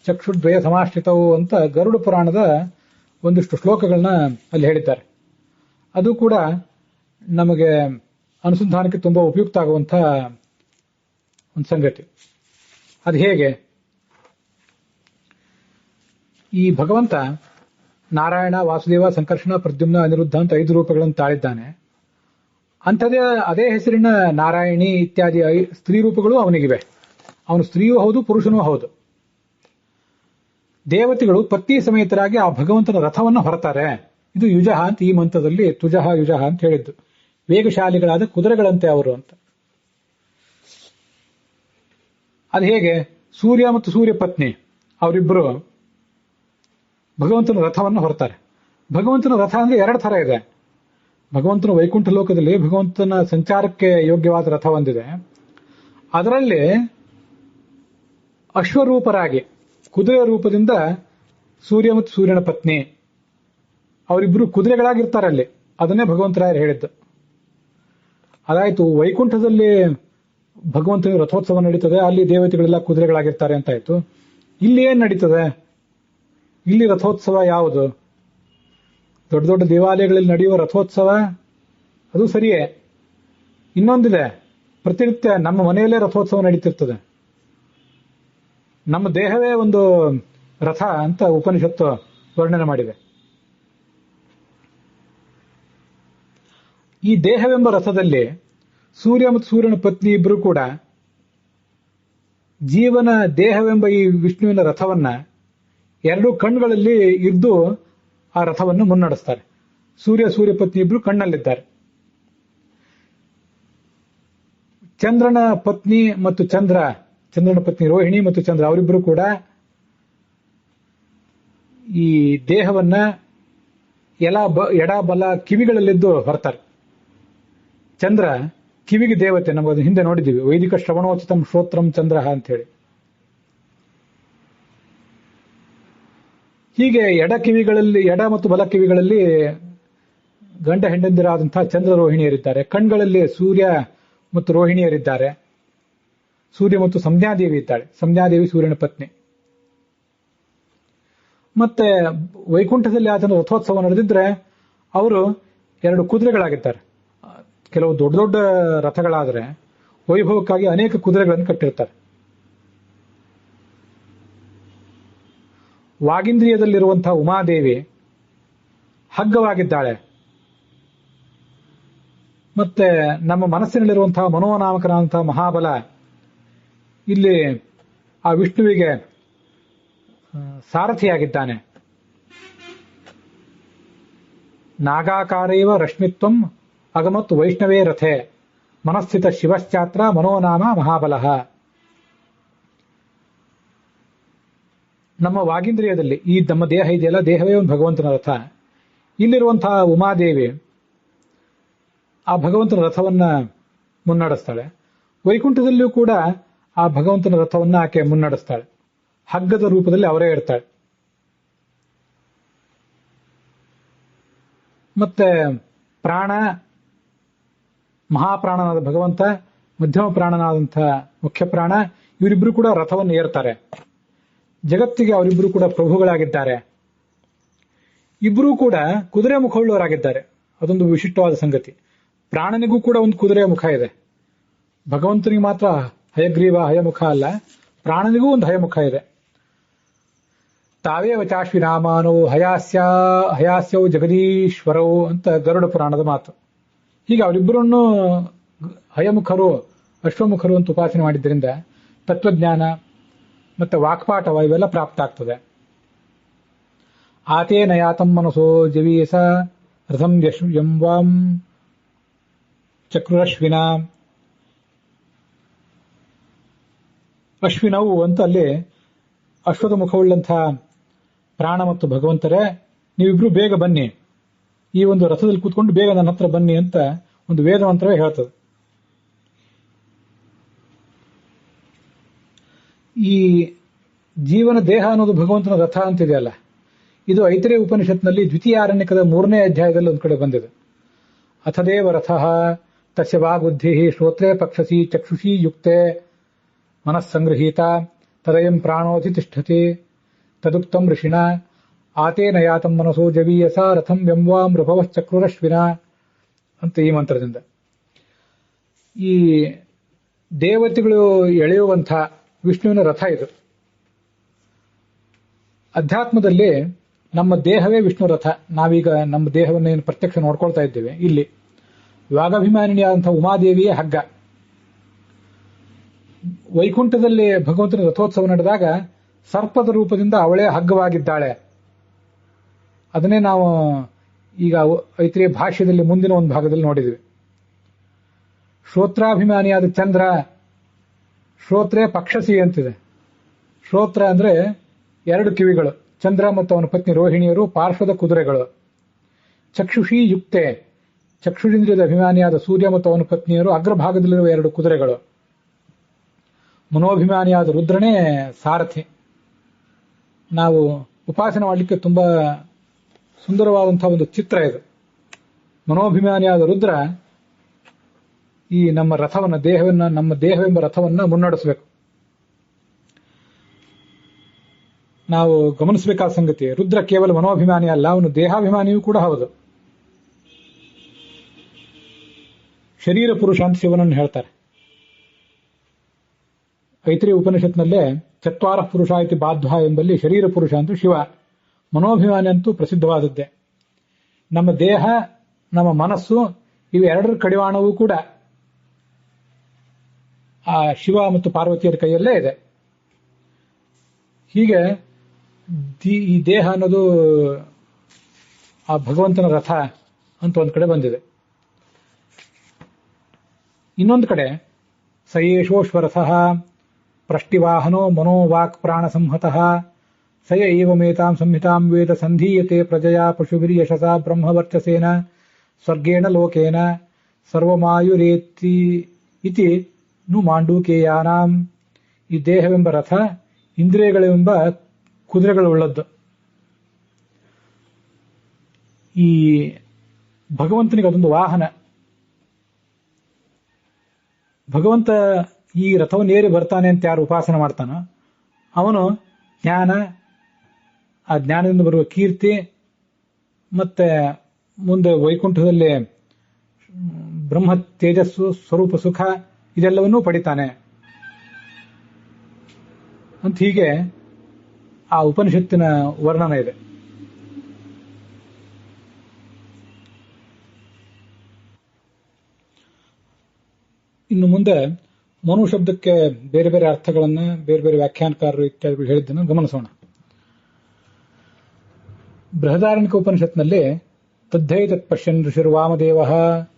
ಚಕ್ಷುರ್ದ್ವಯ ಸಮಾಶ್ರಿತವು ಅಂತ ಗರುಡ ಪುರಾಣದ ಒಂದಿಷ್ಟು ಶ್ಲೋಕಗಳನ್ನ ಅಲ್ಲಿ ಹೇಳಿದ್ದಾರೆ. ಅದು ಕೂಡ ನಮಗೆ ಅನುಸಂಧಾನಕ್ಕೆ ತುಂಬಾ ಉಪಯುಕ್ತ ಆಗುವಂತಹ ಒಂದು ಸಂಗತಿ. ಅದು ಹೇಗೆ? ಈ ಭಗವಂತ ನಾರಾಯಣ, ವಾಸುದೇವ, ಸಂಕರ್ಷಣ, ಪ್ರದ್ಯುಮ್ನ, ಅನಿರುದ್ಧ ಅಂತ 5 ರೂಪಗಳನ್ನು ತಾಳಿದ್ದಾನೆ. ಅಂಥದೇ ಅದೇ ಹೆಸರಿನ ನಾರಾಯಣಿ ಇತ್ಯಾದಿ ಸ್ತ್ರೀ ರೂಪಗಳು ಅವನಿಗಿವೆ. ಅವನು ಸ್ತ್ರೀಯೂ ಹೌದು, ಪುರುಷನೂ ಹೌದು. ದೇವತೆಗಳು ಪತ್ನಿ ಸಮೇತರಾಗಿ ಆ ಭಗವಂತನ ರಥವನ್ನು ಹೊರತಾರೆ. ಇದು ಯುಜಃ ಅಂತ ಈ ಮಂತ್ರದಲ್ಲಿ ತುಜಃ ಯುಜಃ ಅಂತ ಹೇಳಿದ್ದು. ವೇಗಶಾಲಿಗಳಾದ ಕುದುರೆಗಳಂತೆ ಅವರು ಅಂತ. ಅದು ಹೇಗೆ? ಸೂರ್ಯ ಮತ್ತು ಸೂರ್ಯ ಪತ್ನಿ ಅವರಿಬ್ಬರು ಭಗವಂತನ ರಥವನ್ನು ಹೊರತಾರೆ. ಭಗವಂತನ ರಥ ಅಂದ್ರೆ 2 ಥರ ಇದೆ. ಭಗವಂತನ ವೈಕುಂಠ ಲೋಕದಲ್ಲಿ ಭಗವಂತನ ಸಂಚಾರಕ್ಕೆ ಯೋಗ್ಯವಾದ ರಥ ಒಂದಿದೆ. ಅದರಲ್ಲಿ ಅಶ್ವರೂಪರಾಗಿ ಕುದುರೆ ರೂಪದಿಂದ ಸೂರ್ಯ ಮತ್ತು ಸೂರ್ಯನ ಪತ್ನಿ ಅವರಿಬ್ಬರು ಕುದುರೆಗಳಾಗಿರ್ತಾರೆ ಅಲ್ಲಿ. ಅದನ್ನೇ ಭಗವಂತರಾಯರು ಹೇಳಿದ್ದು. ಅದಾಯ್ತು, ವೈಕುಂಠದಲ್ಲಿ ಭಗವಂತನ ರಥೋತ್ಸವ ನಡೀತದೆ, ಅಲ್ಲಿ ದೇವತೆಗಳೆಲ್ಲ ಕುದುರೆಗಳಾಗಿರ್ತಾರೆ ಅಂತಾಯ್ತು. ಇಲ್ಲಿ ಏನ್ ನಡೀತದೆ? ಇಲ್ಲಿ ರಥೋತ್ಸವ ಯಾವುದು? ದೊಡ್ಡ ದೊಡ್ಡ ದೇವಾಲಯಗಳಲ್ಲಿ ನಡೆಯುವ ರಥೋತ್ಸವ ಅದು ಸರಿಯೇ. ಇನ್ನೊಂದಿದೆ, ಪ್ರತಿನಿತ್ಯ ನಮ್ಮ ಮನೆಯಲ್ಲೇ ರಥೋತ್ಸವ ನಡೀತಿರ್ತದೆ. ನಮ್ಮ ದೇಹವೇ ಒಂದು ರಥ ಅಂತ ಉಪನಿಷತ್ತು ವರ್ಣನೆ ಮಾಡಿದೆ. ಈ ದೇಹವೆಂಬ ರಥದಲ್ಲಿ ಸೂರ್ಯ ಮತ್ತು ಸೂರ್ಯನ ಪತ್ನಿ ಇಬ್ಬರು ಕೂಡ ಜೀವನ ದೇಹವೆಂಬ ಈ ವಿಷ್ಣುವಿನ ರಥವನ್ನ ಎರಡು ಕಣ್ಣುಗಳಲ್ಲಿ ಇದ್ದು ಆ ರಥವನ್ನು ಮುನ್ನಡೆಸ್ತಾರೆ. ಸೂರ್ಯ ಪತ್ನಿ ಇಬ್ರು ಕಣ್ಣಲ್ಲಿದ್ದಾರೆ. ಚಂದ್ರನ ಪತ್ನಿ ಮತ್ತು ಚಂದ್ರನ ಪತ್ನಿ ರೋಹಿಣಿ ಮತ್ತು ಚಂದ್ರ ಅವರಿಬ್ಬರು ಕೂಡ ಈ ದೇಹವನ್ನ ಎಡ ಬಲ ಕಿವಿಗಳಲ್ಲಿದ್ದು ಹೊರತಾರೆ. ಚಂದ್ರ ಕಿವಿಗೆ ದೇವತೆ, ನಮಗೆ ಹಿಂದೆ ನೋಡಿದ್ದೀವಿ, ವೈದಿಕ ಶ್ರವಣೋಚಿತಂ ಶ್ರೋತ್ರಂ ಚಂದ್ರ ಅಂತ ಹೇಳಿ. ಹೀಗೆ ಎಡ ಮತ್ತು ಬಲ ಕಿವಿಗಳಲ್ಲಿ ಗಂಡ ಹೆಂಡಂದಿರಾದಂತಹ ಚಂದ್ರ ರೋಹಿಣಿಯರಿದ್ದಾರೆ. ಕಣ್ಗಳಲ್ಲಿ ಸೂರ್ಯ ಮತ್ತು ರೋಹಿಣಿಯರಿದ್ದಾರೆ. ಸೂರ್ಯ ಮತ್ತು ಸಂಜ್ಞಾದೇವಿ ಇದ್ದಾಳೆ. ಸಂಜ್ಞಾದೇವಿ ಸೂರ್ಯನ ಪತ್ನಿ. ಮತ್ತೆ ವೈಕುಂಠದಲ್ಲಿ ಆತನ ರಥೋತ್ಸವ ನಡೆದಿದ್ರೆ ಅವರು ಎರಡು ಕುದುರೆಗಳಾಗಿದ್ದಾರೆ. ಕೆಲವು ದೊಡ್ಡ ದೊಡ್ಡ ರಥಗಳಾದರೆ ವೈಭವಕ್ಕಾಗಿ ಅನೇಕ ಕುದುರೆಗಳನ್ನು ಕಟ್ಟಿರ್ತಾರೆ. ವಾಗೀಂದ್ರಿಯದಲ್ಲಿರುವಂತಹ ಉಮಾದೇವಿ ಹಗ್ಗವಾಗಿದ್ದಾಳೆ. ಮತ್ತೆ ನಮ್ಮ ಮನಸ್ಸಿನಲ್ಲಿರುವಂತಹ ಮನೋನಾಮಕನಾದಂತಹ ಮಹಾಬಲ ಇಲ್ಲಿ ಆ ವಿಷ್ಣುವಿಗೆ ಸಾರಥಿಯಾಗಿದ್ದಾನೆ. ನಾಗಾಕಾರೇವ ರಶ್ಮಿತ್ವಂ ಅಗಮತ್ ವೈಷ್ಣವೇ ರಥೆ ಮನಸ್ಥಿತ ಶಿವಶ್ಚಾತ್ರ ಮನೋನಾಮ ಮಹಾಬಲಃ. ನಮ್ಮ ವಾಗೀಂದ್ರಿಯದಲ್ಲಿ ಈ ನಮ್ಮ ದೇಹ ಇದೆಯಲ್ಲ, ದೇಹವೇ ಒಂದು ಭಗವಂತನ ರಥ. ಇಲ್ಲಿರುವಂತಹ ಉಮಾದೇವಿ ಆ ಭಗವಂತನ ರಥವನ್ನ ಮುನ್ನಡೆಸ್ತಾಳೆ. ವೈಕುಂಠದಲ್ಲಿಯೂ ಕೂಡ ಆ ಭಗವಂತನ ರಥವನ್ನ ಆಕೆ ಮುನ್ನಡೆಸ್ತಾಳೆ. ಹಗ್ಗದ ರೂಪದಲ್ಲಿ ಅವರೇ ಇರ್ತಾಳೆ. ಮತ್ತೆ ಪ್ರಾಣ, ಮಹಾಪ್ರಾಣನಾದ ಭಗವಂತ, ಮಧ್ಯಮ ಪ್ರಾಣನಾದಂಥ ಮುಖ್ಯ ಪ್ರಾಣ, ಇವರಿಬ್ರು ಕೂಡ ರಥವನ್ನು ಏರ್ತಾರೆ. ಜಗತ್ತಿಗೆ ಅವರಿಬ್ರು ಕೂಡ ಪ್ರಭುಗಳಾಗಿದ್ದಾರೆ. ಇಬ್ಬರೂ ಕೂಡ ಕುದುರೆ ಮುಖವುಳ್ಳವರಾಗಿದ್ದಾರೆ. ಅದೊಂದು ವಿಶಿಷ್ಟವಾದ ಸಂಗತಿ. ಪ್ರಾಣನಿಗೂ ಕೂಡ ಒಂದು ಕುದುರೆಯ ಮುಖ ಇದೆ. ಭಗವಂತನಿಗೆ ಮಾತ್ರ ಹಯಗ್ರೀವ ಹಯಮುಖ ಅಲ್ಲ, ಪ್ರಾಣನಿಗೂ ಒಂದು ಹಯಮುಖ ಇದೆ. ತಾವೇ ವಚಾಶ್ವಿ ನಾಮಾನೋ ಹಯಾಸ್ಯೌ ಜಗದೀಶ್ವರೌ ಅಂತ ಗರುಡ ಪುರಾಣದ ಮಾತು. ಹೀಗೆ ಅವರಿಬ್ಬರನ್ನು ಹಯಮುಖರು ಅಶ್ವಮುಖರು ಅಂತ ಉಪಾಸನೆ ಮಾಡಿದ್ದರಿಂದ ತತ್ವಜ್ಞಾನ ಮತ್ತೆ ವಾಕ್ಪಾಠವ ಇವೆಲ್ಲ ಪ್ರಾಪ್ತ ಆಗ್ತದೆ. ಆತೇ ನಯಾತಂ ಮನಸೋ ಜವೀಸ ರಥಂ ಯಂವಾಂ ಚಕ್ರುರಶ್ವಿನ. ಅಶ್ವಿನವು ಅಂತ ಅಲ್ಲಿ ಅಶ್ವದ ಮುಖವುಳ್ಳಂಥ ಪ್ರಾಣ ಮತ್ತು ಭಗವಂತರೇ, ನೀವಿಬ್ರು ಬೇಗ ಬನ್ನಿ, ಈ ಒಂದು ರಥದಲ್ಲಿ ಕೂತ್ಕೊಂಡು ಬೇಗ ನನ್ನ ಹತ್ರ ಬನ್ನಿ ಅಂತ ಒಂದು ವೇದ ಮಂತ್ರವೇ ಹೇಳ್ತದೆ. ಈ ಜೀವನ ದೇಹ ಅನ್ನೋದು ಭಗವಂತನ ರಥ ಅಂತಿದೆಯಲ್ಲ, ಇದು ಐತರೇಯ ಉಪನಿಷತ್ನಲ್ಲಿ ದ್ವಿತೀಯಾರಣ್ಯಕದ 3ನೇ ಅಧ್ಯಾಯದಲ್ಲಿ ಒಂದು ಕಡೆ ಬಂದಿದೆ. ಅಥದೇವ ರಥಃ ತಸ್ಯ ವಾಗ್ಬುದ್ಧಿ ಶ್ರೋತ್ರೇ ಪಕ್ಷಸಿ ಚಕ್ಷುಷಿ ಯುಕ್ತೆ ಮನಸ್ಸಂಗೃಹೀತ ತದಯಂ ಪ್ರಾಣೋಧಿ ತಿಷ್ಠತಿ ತದುಕ್ತಂ ಋಷಿಣ ಆತೇನ ಯಾತಂ ಮನಸೋ ಜವೀಯಸ ರಥಂ ವ್ಯಂವಾಂ ರಭವಶ್ಚಕ್ರುರಶ್ವಿನ ಅಂತ ಈ ಮಂತ್ರದಿಂದ. ಈ ದೇವತೆಗಳು ಎಳೆಯುವಂಥ ವಿಷ್ಣುವಿನ ರಥ ಇದು. ಅಧ್ಯಾತ್ಮದಲ್ಲಿ ನಮ್ಮ ದೇಹವೇ ವಿಷ್ಣು ರಥ. ನಾವೀಗ ನಮ್ಮ ದೇಹವನ್ನು ಏನು ಪ್ರತ್ಯಕ್ಷ ನೋಡ್ಕೊಳ್ತಾ ಇದ್ದೇವೆ. ಇಲ್ಲಿ ವಾಗಾಭಿಮಾನಿನಿಯಾದಂಥ ಉಮಾದೇವಿಯೇ ಹಗ್ಗ. ವೈಕುಂಠದಲ್ಲಿ ಭಗವಂತನ ರಥೋತ್ಸವ ನಡೆದಾಗ ಸರ್ಪದ ರೂಪದಿಂದ ಅವಳೇ ಹಗ್ಗವಾಗಿದ್ದಾಳೆ. ಅದನ್ನೇ ನಾವು ಈಗ ಐತ್ರೇಯ ಭಾಷ್ಯದಲ್ಲಿ ಮುಂದಿನ ಒಂದು ಭಾಗದಲ್ಲಿ ನೋಡಿದ್ವಿ. ಶ್ರೋತ್ರಾಭಿಮಾನಿಯಾದ ಚಂದ್ರ, ಶ್ರೋತ್ರೇ ಪಕ್ಷಸಿ ಅಂತಿದೆ. ಶ್ರೋತ್ರ ಅಂದ್ರೆ 2 ಕಿವಿಗಳು. ಚಂದ್ರ ಮತ್ತು ಅವನ ಪತ್ನಿ ರೋಹಿಣಿಯರು ಪಾರ್ಶ್ವದ ಕುದುರೆಗಳು. ಚಕ್ಷುಷಿ ಯುಕ್ತೆ, ಚಕ್ಷುರಿಂದ್ರಿಯದ ಅಭಿಮಾನಿಯಾದ ಸೂರ್ಯ ಮತ್ತು ಅವನ ಪತ್ನಿಯರು ಅಗ್ರಭಾಗದಲ್ಲಿರುವ 2 ಕುದುರೆಗಳು. ಮನೋಭಿಮಾನಿಯಾದ ರುದ್ರನೇ ಸಾರಥಿ. ನಾವು ಉಪಾಸನೆ ಮಾಡಲಿಕ್ಕೆ ತುಂಬಾ ಸುಂದರವಾದಂತಹ ಒಂದು ಚಿತ್ರ ಇದು. ಮನೋಭಿಮಾನಿಯಾದ ರುದ್ರ ಈ ನಮ್ಮ ರಥವನ್ನ, ನಮ್ಮ ದೇಹವೆಂಬ ರಥವನ್ನ ಮುನ್ನಡೆಸಬೇಕು. ನಾವು ಗಮನಿಸಬೇಕಾದ ಸಂಗತಿ, ರುದ್ರ ಕೇವಲ ಮನೋಭಿಮಾನಿ ಅಲ್ಲ, ಅವನು ದೇಹಾಭಿಮಾನಿಯೂ ಕೂಡ ಹೌದು. ಶರೀರ ಪುರುಷ ಅಂತ ಶಿವನನ್ನು ಹೇಳ್ತಾರೆ. ಐತ್ರಿ ಉಪನಿಷತ್ನಲ್ಲೇ ಚತ್ವಾರ ಪುರುಷ ಇತಿ ಬಾಧ್ವ ಎಂಬಲ್ಲಿ ಶರೀರ ಪುರುಷ ಅಂತೂ ಶಿವ, ಮನೋಭಿಮಾನಿ ಅಂತೂ ಪ್ರಸಿದ್ಧವಾದದ್ದೇ. ನಮ್ಮ ದೇಹ, ನಮ್ಮ ಮನಸ್ಸು ಇವೆರಡರ ಕಡಿವಾಣವೂ ಕೂಡ ಆ ಶಿವ ಮತ್ತು ಪಾರ್ವತಿಯರ ಕೈಯಲ್ಲೇ ಇದೆ. ಹೀಗೆ ಈ ದೇಹ ಅನ್ನೋದು ಆ ಭಗವಂತನ ರಥ ಅಂತ ಒಂದ್ ಕಡೆ ಬಂದಿದೆ. ಇನ್ನೊಂದು ಕಡೆ ಸಯೇಶೋಶ್ವರಥಃ ಪ್ರಷ್ಟಿವಾಹನೋ ಮನೋವಾಕ್ ಪ್ರಾಣ ಸಂಹತಃ ಸಯ ಏವಮೇತಾಂ ಸಂಹಿತಾಂ ವೇದ ಸಂಧೀಯತೆ ಪ್ರಜಯಾ ಪಶುಭಿರ್ಯಶಸ ಬ್ರಹ್ಮವರ್ಚಸೇನ ಸ್ವರ್ಗೇಣ ಲೋಕೇನ ಸರ್ವಮಾಯುರೇತಿ ಇತಿ ನು ಮಾಂಡೂಕೇಯಾನಾಂ. ಈ ದೇಹವೆಂಬ ರಥ ಇಂದ್ರಿಯಗಳೆಂಬ ಕುದುರೆಗಳುಳ್ಳದ್ದು. ಈ ಭಗವಂತನಿಗೆ ಅದೊಂದು ವಾಹನ. ಭಗವಂತ ಈ ರಥವನ್ನು ಏರಿ ಬರ್ತಾನೆ ಅಂತ ಯಾರು ಉಪಾಸನೆ ಮಾಡ್ತಾನೋ ಅವನು ಜ್ಞಾನ, ಆ ಜ್ಞಾನದಿಂದ ಬರುವ ಕೀರ್ತಿ, ಮತ್ತೆ ಮುಂದೆ ವೈಕುಂಠದಲ್ಲಿ ಬ್ರಹ್ಮ ತೇಜಸ್ಸು, ಸ್ವರೂಪ ಸುಖ ಇದೆಲ್ಲವನ್ನೂ ಪಡಿತಾನೆ ಅಂತ ಹೀಗೆ ಆ ಉಪನಿಷತ್ತಿನ ವರ್ಣನ ಇದೆ. ಇನ್ನು ಮುಂದೆ ಮನು ಶಬ್ದಕ್ಕೆ ಬೇರೆ ಬೇರೆ ಅರ್ಥಗಳನ್ನ ಬೇರೆ ಬೇರೆ ವ್ಯಾಖ್ಯಾನಕಾರರು ಇತ್ಯಾದಿಗಳು ಹೇಳಿದ್ದನ್ನು ಗಮನಿಸೋಣ. ಬೃಹದಾರಣ್ಯಕ ಉಪನಿಷತ್ನಲ್ಲಿ ತದ್ಧೈ ತತ್ ಪಶ್ಯನ್ ಋಷಿರ್ವಾಮದೇವ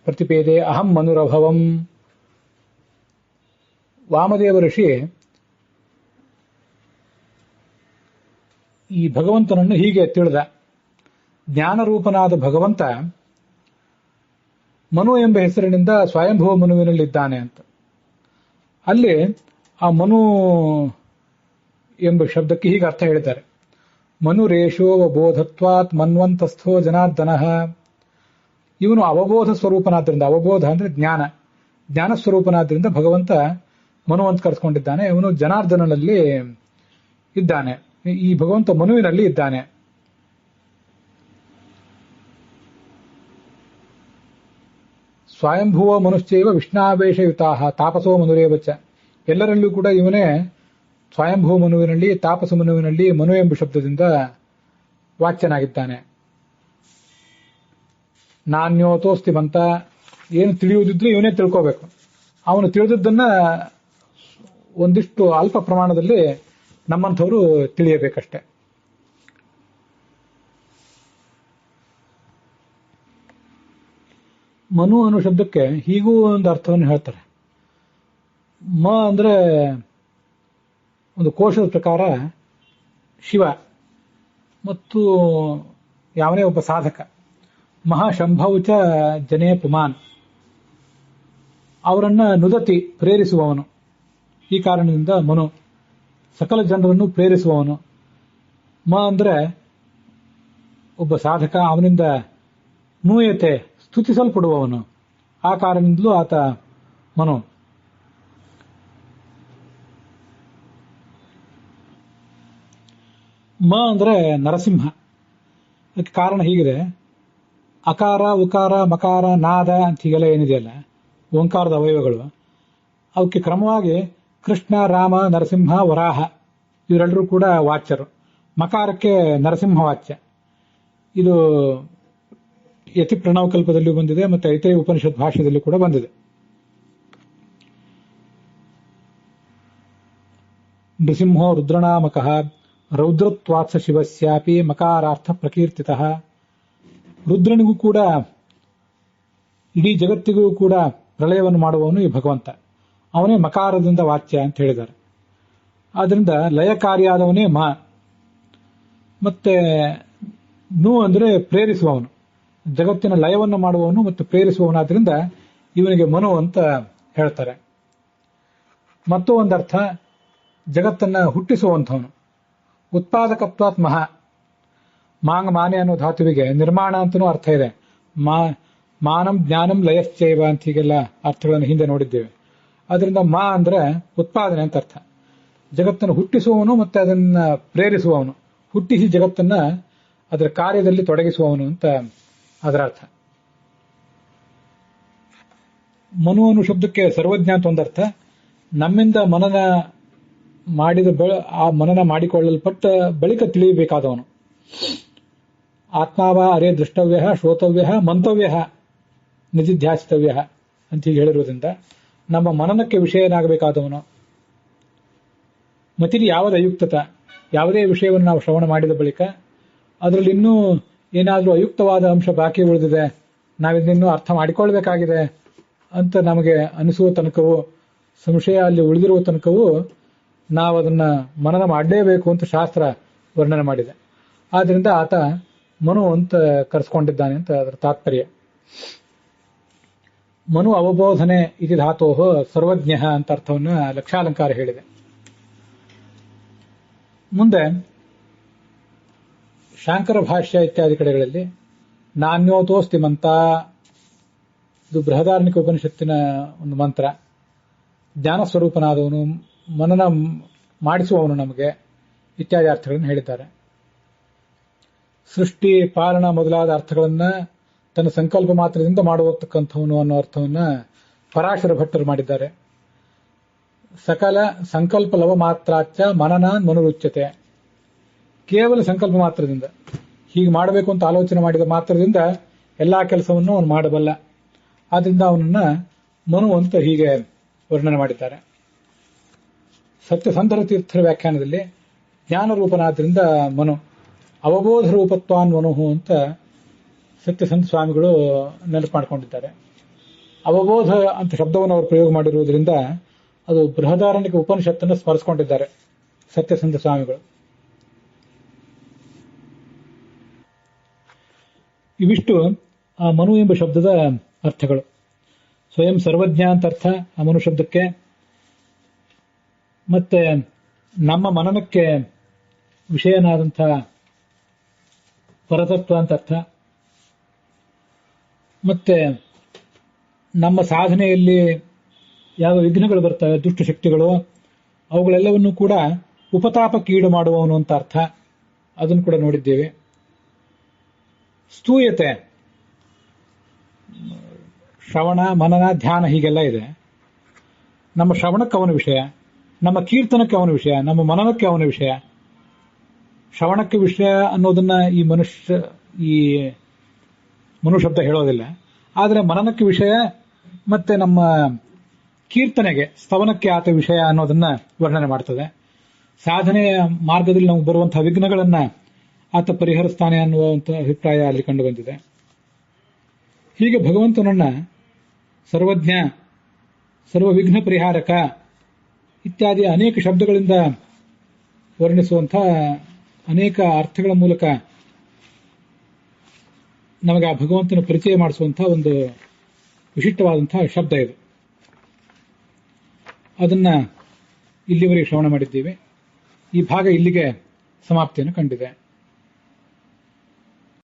ಪ್ರತಿಪೇದೆ ಅಹಂ ಮನುರಭವಂ. ವಾಮದೇವ ಋಷಿ ಈ ಭಗವಂತನನ್ನು ಹೀಗೆ ತಿಳಿದ. ಜ್ಞಾನರೂಪನಾದ ಭಗವಂತ ಮನು ಎಂಬ ಹೆಸರಿನಿಂದ ಸ್ವಯಂಭುವ ಮನುವಿನಲ್ಲಿದ್ದಾನೆ ಅಂತ. ಅಲ್ಲಿ ಆ ಮನು ಎಂಬ ಶಬ್ದಕ್ಕೆ ಹೀಗೆ ಅರ್ಥ ಹೇಳಿದ್ದಾರೆ. ಮನುರೇಶೋ ಅವಬೋಧತ್ವಾತ್ ಮನ್ವಂತಸ್ಥೋ ಜನಾರ್ದನ. ಇವನು ಅವಬೋಧ ಸ್ವರೂಪನಾದ್ರಿಂದ, ಅವಬೋಧ ಅಂದ್ರೆ ಜ್ಞಾನ, ಜ್ಞಾನ ಸ್ವರೂಪನಾದ್ರಿಂದ ಭಗವಂತ ಮನು ಅಂತ ಕರೆಸ್ಕೊಂಡಿದ್ದಾನೆ. ಇವನು ಜನಾರ್ದನಲ್ಲಿ ಇದ್ದಾನೆ. ಈ ಭಗವಂತ ಮನುವಿನಲ್ಲಿ ಇದ್ದಾನೆ. ಸ್ವಯಂಭುವ ಮನುಶ್ಚೈವ ವಿಷ್ಣಾವೇಶಯುತಾ ತಾಪಸೋ ಮನುರೇವಚ. ಎಲ್ಲರಲ್ಲೂ ಕೂಡ ಇವನೇ ಸ್ವಯಂಭುವ ಮನುವಿನಲ್ಲಿ, ತಾಪಸ ಮನುವಿನಲ್ಲಿ ಮನು ಎಂಬ ಶಬ್ದದಿಂದ ವಾಚ್ಯನಾಗಿದ್ದಾನೆ. ನಾನ್ಯೋತೋಸ್ತಿ ಬಂತ. ಏನು ತಿಳಿಯುವುದಿದ್ರೆ ಇವನೇ ತಿಳ್ಕೋಬೇಕು. ಅವನು ತಿಳಿದದ್ದನ್ನ ಒಂದಿಷ್ಟು ಅಲ್ಪ ಪ್ರಮಾಣದಲ್ಲಿ ನಮ್ಮಂಥವರು ತಿಳಿಯಬೇಕಷ್ಟೆ. ಮನು ಅನ್ನೋ ಶಬ್ದಕ್ಕೆ ಹೀಗೂ ಒಂದು ಅರ್ಥವನ್ನು ಹೇಳ್ತಾರೆ. ಮ ಅಂದ್ರೆ ಒಂದು ಕೋಶದ ಪ್ರಕಾರ ಶಿವ ಮತ್ತು ಯಾವನೇ ಒಬ್ಬ ಸಾಧಕ. ಮಹಾಶಂಭೌಚ ಜನೇ ಪುಮಾನ್, ಅವರನ್ನ ನುದತಿ ಪ್ರೇರಿಸುವವನು. ಈ ಕಾರಣದಿಂದ ಮನು ಸಕಲ ಜನರನ್ನು ಪ್ರೇರಿಸುವವನು. ಮ ಅಂದ್ರೆ ಒಬ್ಬ ಸಾಧಕ, ಅವನಿಂದ ನೂಯತೆ ಸ್ತುತಿಸಲ್ಪಡುವವನು. ಆ ಕಾರಣದಿಂದಲೂ ಆತ ಮನು. ಮ ಅಂದ್ರೆ ನರಸಿಂಹ. ಅದಕ್ಕೆ ಕಾರಣ ಹೀಗಿದೆ. ಅಕಾರ, ಉಕಾರ, ಮಕಾರ, ನಾದ ಅಂತ ಹೀಗೆಲ್ಲ ಏನಿದೆಯಲ್ಲ ಓಂಕಾರದ ಅವಯವಗಳು, ಅವಕ್ಕೆ ಕ್ರಮವಾಗಿ ಕೃಷ್ಣ, ರಾಮ, ನರಸಿಂಹ, ವರಾಹ ಇವರೆಲ್ಲರೂ ಕೂಡ ವಾಚ್ಯರು. ಮಕಾರಕ್ಕೆ ನರಸಿಂಹ ವಾಚ್ಯ. ಇದು ಯತಿ ಪ್ರಣವಕಲ್ಪದಲ್ಲಿಯೂ ಬಂದಿದೆ, ಮತ್ತೆ ಐತರೇಯ ಉಪನಿಷತ್ ಭಾಷ್ಯದಲ್ಲಿ ಕೂಡ ಬಂದಿದೆ. ನೃಸಿಂಹೋ ರುದ್ರನಾಮಕಃ ರೌದ್ರತ್ವಾತ್ಸ ಶಿವಸ್ಯಾಪಿ ಮಕಾರಾರ್ಥ ಪ್ರಕೀರ್ತಿತಃ. ರುದ್ರನಿಗೂ ಕೂಡ ಇಡೀ ಜಗತ್ತಿಗೂ ಕೂಡ ಪ್ರಳಯವನ್ನು ಮಾಡುವವನು ಈ ಭಗವಂತ. ಅವನೇ ಮಕಾರದಿಂದ ವಾಚ್ಯ ಅಂತ ಹೇಳಿದ್ದಾರೆ. ಆದ್ರಿಂದ ಲಯಕಾರಿಯಾದವನೇ ಮ. ಮತ್ತೆ ನು ಅಂದ್ರೆ ಪ್ರೇರಿಸುವವನು, ಜಗತ್ತಿನ ಲಯವನ್ನು ಮಾಡುವವನು ಮತ್ತು ಪ್ರೇರಿಸುವವನಾದ್ರಿಂದ ಇವನಿಗೆ ಮನು ಅಂತ ಹೇಳ್ತಾರೆ. ಮತ್ತೂ ಒಂದರ್ಥ ಜಗತ್ತನ್ನ ಹುಟ್ಟಿಸುವಂಥವನು. ಉತ್ಪಾದಕತ್ವಾತ್ ಮಹ. ಮಾಂಗ ಮಾನೆ ಅನ್ನೋ ಧಾತುವಿಗೆ ನಿರ್ಮಾಣ ಅಂತನೂ ಅರ್ಥ ಇದೆ. ಮಾನಂ ಜ್ಞಾನಂ ಲಯಶ್ಚೈವ ಅಂತ ಹೀಗೆಲ್ಲ ಅರ್ಥಗಳನ್ನು ಹಿಂದೆ ನೋಡಿದ್ದೇವೆ. ಅದರಿಂದ ಮಾ ಅಂದ್ರೆ ಉತ್ಪಾದನೆ ಅಂತ ಅರ್ಥ. ಜಗತ್ತನ್ನು ಹುಟ್ಟಿಸುವವನು ಮತ್ತೆ ಅದನ್ನ ಪ್ರೇರಿಸುವವನು, ಹುಟ್ಟಿಸಿ ಜಗತ್ತನ್ನ ಅದರ ಕಾರ್ಯದಲ್ಲಿ ತೊಡಗಿಸುವವನು ಅಂತ ಅದರ ಅರ್ಥ. ಮನು ಅನ್ನೋ ಶಬ್ದಕ್ಕೆ ಸರ್ವಜ್ಞ ಅಂತ ಒಂದರ್ಥ. ನಮ್ಮಿಂದ ಮನನ ಆ ಮನನ ಮಾಡಿಕೊಳ್ಳಲ್ಪಟ್ಟ ಬಳಿಕ ತಿಳಿಯಬೇಕಾದವನು. ಆತ್ಮಾವ ಅರೇ ದೃಷ್ಟವ್ಯ ಶ್ರೋತವ್ಯ ಮಂತವ್ಯ ನಿಧಿಧ್ಯಾಸಿತವ್ಯ ಅಂತ ಹೀಗೆ ಹೇಳಿರುವುದರಿಂದ ನಮ್ಮ ಮನನಕ್ಕೆ ವಿಷಯನಾಗಬೇಕಾದವನು. ಮತಿರಿ ಯಾವದ ಅಯುಕ್ತತ, ಯಾವುದೇ ವಿಷಯವನ್ನು ನಾವು ಶ್ರವಣ ಮಾಡಿದ ಬಳಿಕ ಅದರಲ್ಲಿ ಇನ್ನೂ ಏನಾದರೂ ಅಯುಕ್ತವಾದ ಅಂಶ ಬಾಕಿ ಉಳಿದಿದೆ, ನಾವಿನ್ನೂ ಅರ್ಥ ಮಾಡಿಕೊಳ್ಬೇಕಾಗಿದೆ ಅಂತ ನಮಗೆ ಅನಿಸುವ ತನಕವೂ, ಸಂಶಯ ಅಲ್ಲಿ ಉಳಿದಿರುವ ತನಕವೂ ನಾವು ಅದನ್ನ ಮನನ ಮಾಡಲೇಬೇಕು ಅಂತ ಶಾಸ್ತ್ರ ವರ್ಣನೆ ಮಾಡಿದೆ. ಆದ್ರಿಂದ ಆತ ಮನು ಅಂತ ಕರೆಸ್ಕೊಂಡಿದ್ದಾನೆ ಅಂತ ಅದರ ತಾತ್ಪರ್ಯ. ಮನು ಅವಬೋಧನೆ ಇತಿ ಧಾತೋ ಸರ್ವಜ್ಞ ಅಂತ ಅರ್ಥವನ್ನ ಲಕ್ಷಾಲಂಕಾರ ಹೇಳಿದೆ. ಮುಂದೆ ಶಾಂಕರ ಭಾಷ್ಯ ಇತ್ಯಾದಿ ಕಡೆಗಳಲ್ಲಿ ನಾನ್ಯೋತೋಸ್ತಿ ಮಂತ, ಇದು ಬೃಹದಾರಣ್ಯಕ ಉಪನಿಷತ್ತಿನ ಒಂದು ಮಂತ್ರ. ಜ್ಞಾನ ಸ್ವರೂಪನಾದವನು, ಮನನ ಮಾಡಿಸುವವನು ನಮಗೆ ಇತ್ಯಾದಿ ಅರ್ಥಗಳನ್ನು ಹೇಳಿದ್ದಾರೆ. ಸೃಷ್ಟಿ ಪಾಲನ ಮೊದಲಾದ ಅರ್ಥಗಳನ್ನ ತನ್ನ ಸಂಕಲ್ಪ ಮಾತ್ರದಿಂದ ಮಾಡುವತಕ್ಕಂಥವನು ಅನ್ನೋ ಅರ್ಥವನ್ನ ಪರಾಶರ ಭಟ್ಟರು ಮಾಡಿದ್ದಾರೆ. ಸಕಲ ಸಂಕಲ್ಪ ಲವ ಮಾತ್ರಾಚ ಮನನ ಮನುರುಚ್ಯತೆ, ಕೇವಲ ಸಂಕಲ್ಪ ಮಾತ್ರದಿಂದ ಹೀಗೆ ಮಾಡಬೇಕು ಅಂತ ಆಲೋಚನೆ ಮಾಡಿದ ಮಾತ್ರದಿಂದ ಎಲ್ಲಾ ಕೆಲಸವನ್ನು ಅವನು ಮಾಡಬಲ್ಲ. ಆದ್ರಿಂದ ಅವನನ್ನ ಮನು ಅಂತ ಹೀಗೆ ವರ್ಣನೆ ಮಾಡಿದ್ದಾರೆ. ಸತ್ಯಸಂಧರ ತೀರ್ಥರ ವ್ಯಾಖ್ಯಾನದಲ್ಲಿ ಜ್ಞಾನ ರೂಪನಾದ್ರಿಂದ ಮನು, ಅವಬೋಧ ರೂಪತ್ವಾನ್ ಮನುಹು ಅಂತ ಸತ್ಯಸಂಧ ಸ್ವಾಮಿಗಳು ನೆನಪು ಮಾಡಿಕೊಂಡಿದ್ದಾರೆ. ಅವಬೋಧ ಅಂತ ಶಬ್ದವನ್ನು ಅವರು ಪ್ರಯೋಗ ಮಾಡಿರುವುದರಿಂದ ಅದು ಬೃಹದಾರಣ್ಯಕ ಉಪನಿಷತ್ತನ್ನು ಸ್ಮರಿಸಿಕೊಂಡಿದ್ದಾರೆ ಸತ್ಯಸಂಧ ಸ್ವಾಮಿಗಳು. ಇವಿಷ್ಟು ಆ ಮನು ಎಂಬ ಶಬ್ದದ ಅರ್ಥಗಳು. ಸ್ವಯಂ ಸರ್ವಜ್ಞ ಅಂತ ಅರ್ಥ ಆ ಮನು ಶಬ್ದಕ್ಕೆ, ಮತ್ತೆ ನಮ್ಮ ಮನನಕ್ಕೆ ವಿಷಯನಾದಂಥ ಪರತತ್ವ ಅಂತ ಅರ್ಥ, ಮತ್ತೆ ನಮ್ಮ ಸಾಧನೆಯಲ್ಲಿ ಯಾವ ವಿಘ್ನಗಳು ಬರ್ತವೆ, ದುಷ್ಟಶಕ್ತಿಗಳು, ಅವುಗಳೆಲ್ಲವನ್ನೂ ಕೂಡ ಉಪತಾಪಕ್ಕೀಡು ಮಾಡುವವನು ಅಂತ ಅರ್ಥ, ಅದನ್ನು ಕೂಡ ನೋಡಿದ್ದೇವೆ. ಸ್ತೂಯತೆ, ಶ್ರವಣ ಮನನ ಧ್ಯಾನ ಹೀಗೆಲ್ಲ ಇದೆ. ನಮ್ಮ ಶ್ರವಣಕ್ಕೆ ಅವನ ವಿಷಯ, ನಮ್ಮ ಕೀರ್ತನಕ್ಕೆ ಅವನ ವಿಷಯ, ನಮ್ಮ ಮನನಕ್ಕೆ ಅವನ ವಿಷಯ. ಶ್ರವಣಕ್ಕೆ ವಿಷಯ ಅನ್ನೋದನ್ನ ಈ ಮನು ಶಬ್ದ ಹೇಳೋದಿಲ್ಲ. ಆದರೆ ಮನನಕ್ಕೆ ವಿಷಯ ಮತ್ತೆ ನಮ್ಮ ಕೀರ್ತನೆಗೆ ಸ್ತವನಕ್ಕೆ ಆತ ವಿಷಯ ಅನ್ನೋದನ್ನ ವರ್ಣನೆ ಮಾಡ್ತದೆ. ಸಾಧನೆಯ ಮಾರ್ಗದಲ್ಲಿ ನಮಗೆ ಬರುವಂತಹ ವಿಘ್ನಗಳನ್ನ ಆತ ಪರಿಹರಿಸ್ತಾನೆ ಅನ್ನುವಂಥ ಅಭಿಪ್ರಾಯ ಅಲ್ಲಿ ಕಂಡು ಬಂದಿದೆ. ಹೀಗೆ ಭಗವಂತನನ್ನ ಸರ್ವಜ್ಞ, ಸರ್ವವಿಘ್ನ ಪರಿಹಾರಕ ಇತ್ಯಾದಿ ಅನೇಕ ಶಬ್ದಗಳಿಂದ ವರ್ಣಿಸುವಂಥ ಅನೇಕ ಅರ್ಥಗಳ ಮೂಲಕ ನಮಗೆ ಆ ಭಗವಂತನ ಪರಿಚಯ ಮಾಡಿಸುವಂತಹ ಒಂದು ವಿಶಿಷ್ಟವಾದಂತಹ ಶಬ್ದ ಇದು. ಅದನ್ನ ಇಲ್ಲಿವರೆಗೆ ಶ್ರವಣ ಮಾಡಿದ್ದೀವಿ. ಈ ಭಾಗ ಇಲ್ಲಿಗೆ ಸಮಾಪ್ತಿಯನ್ನು ಕಂಡಿದೆ.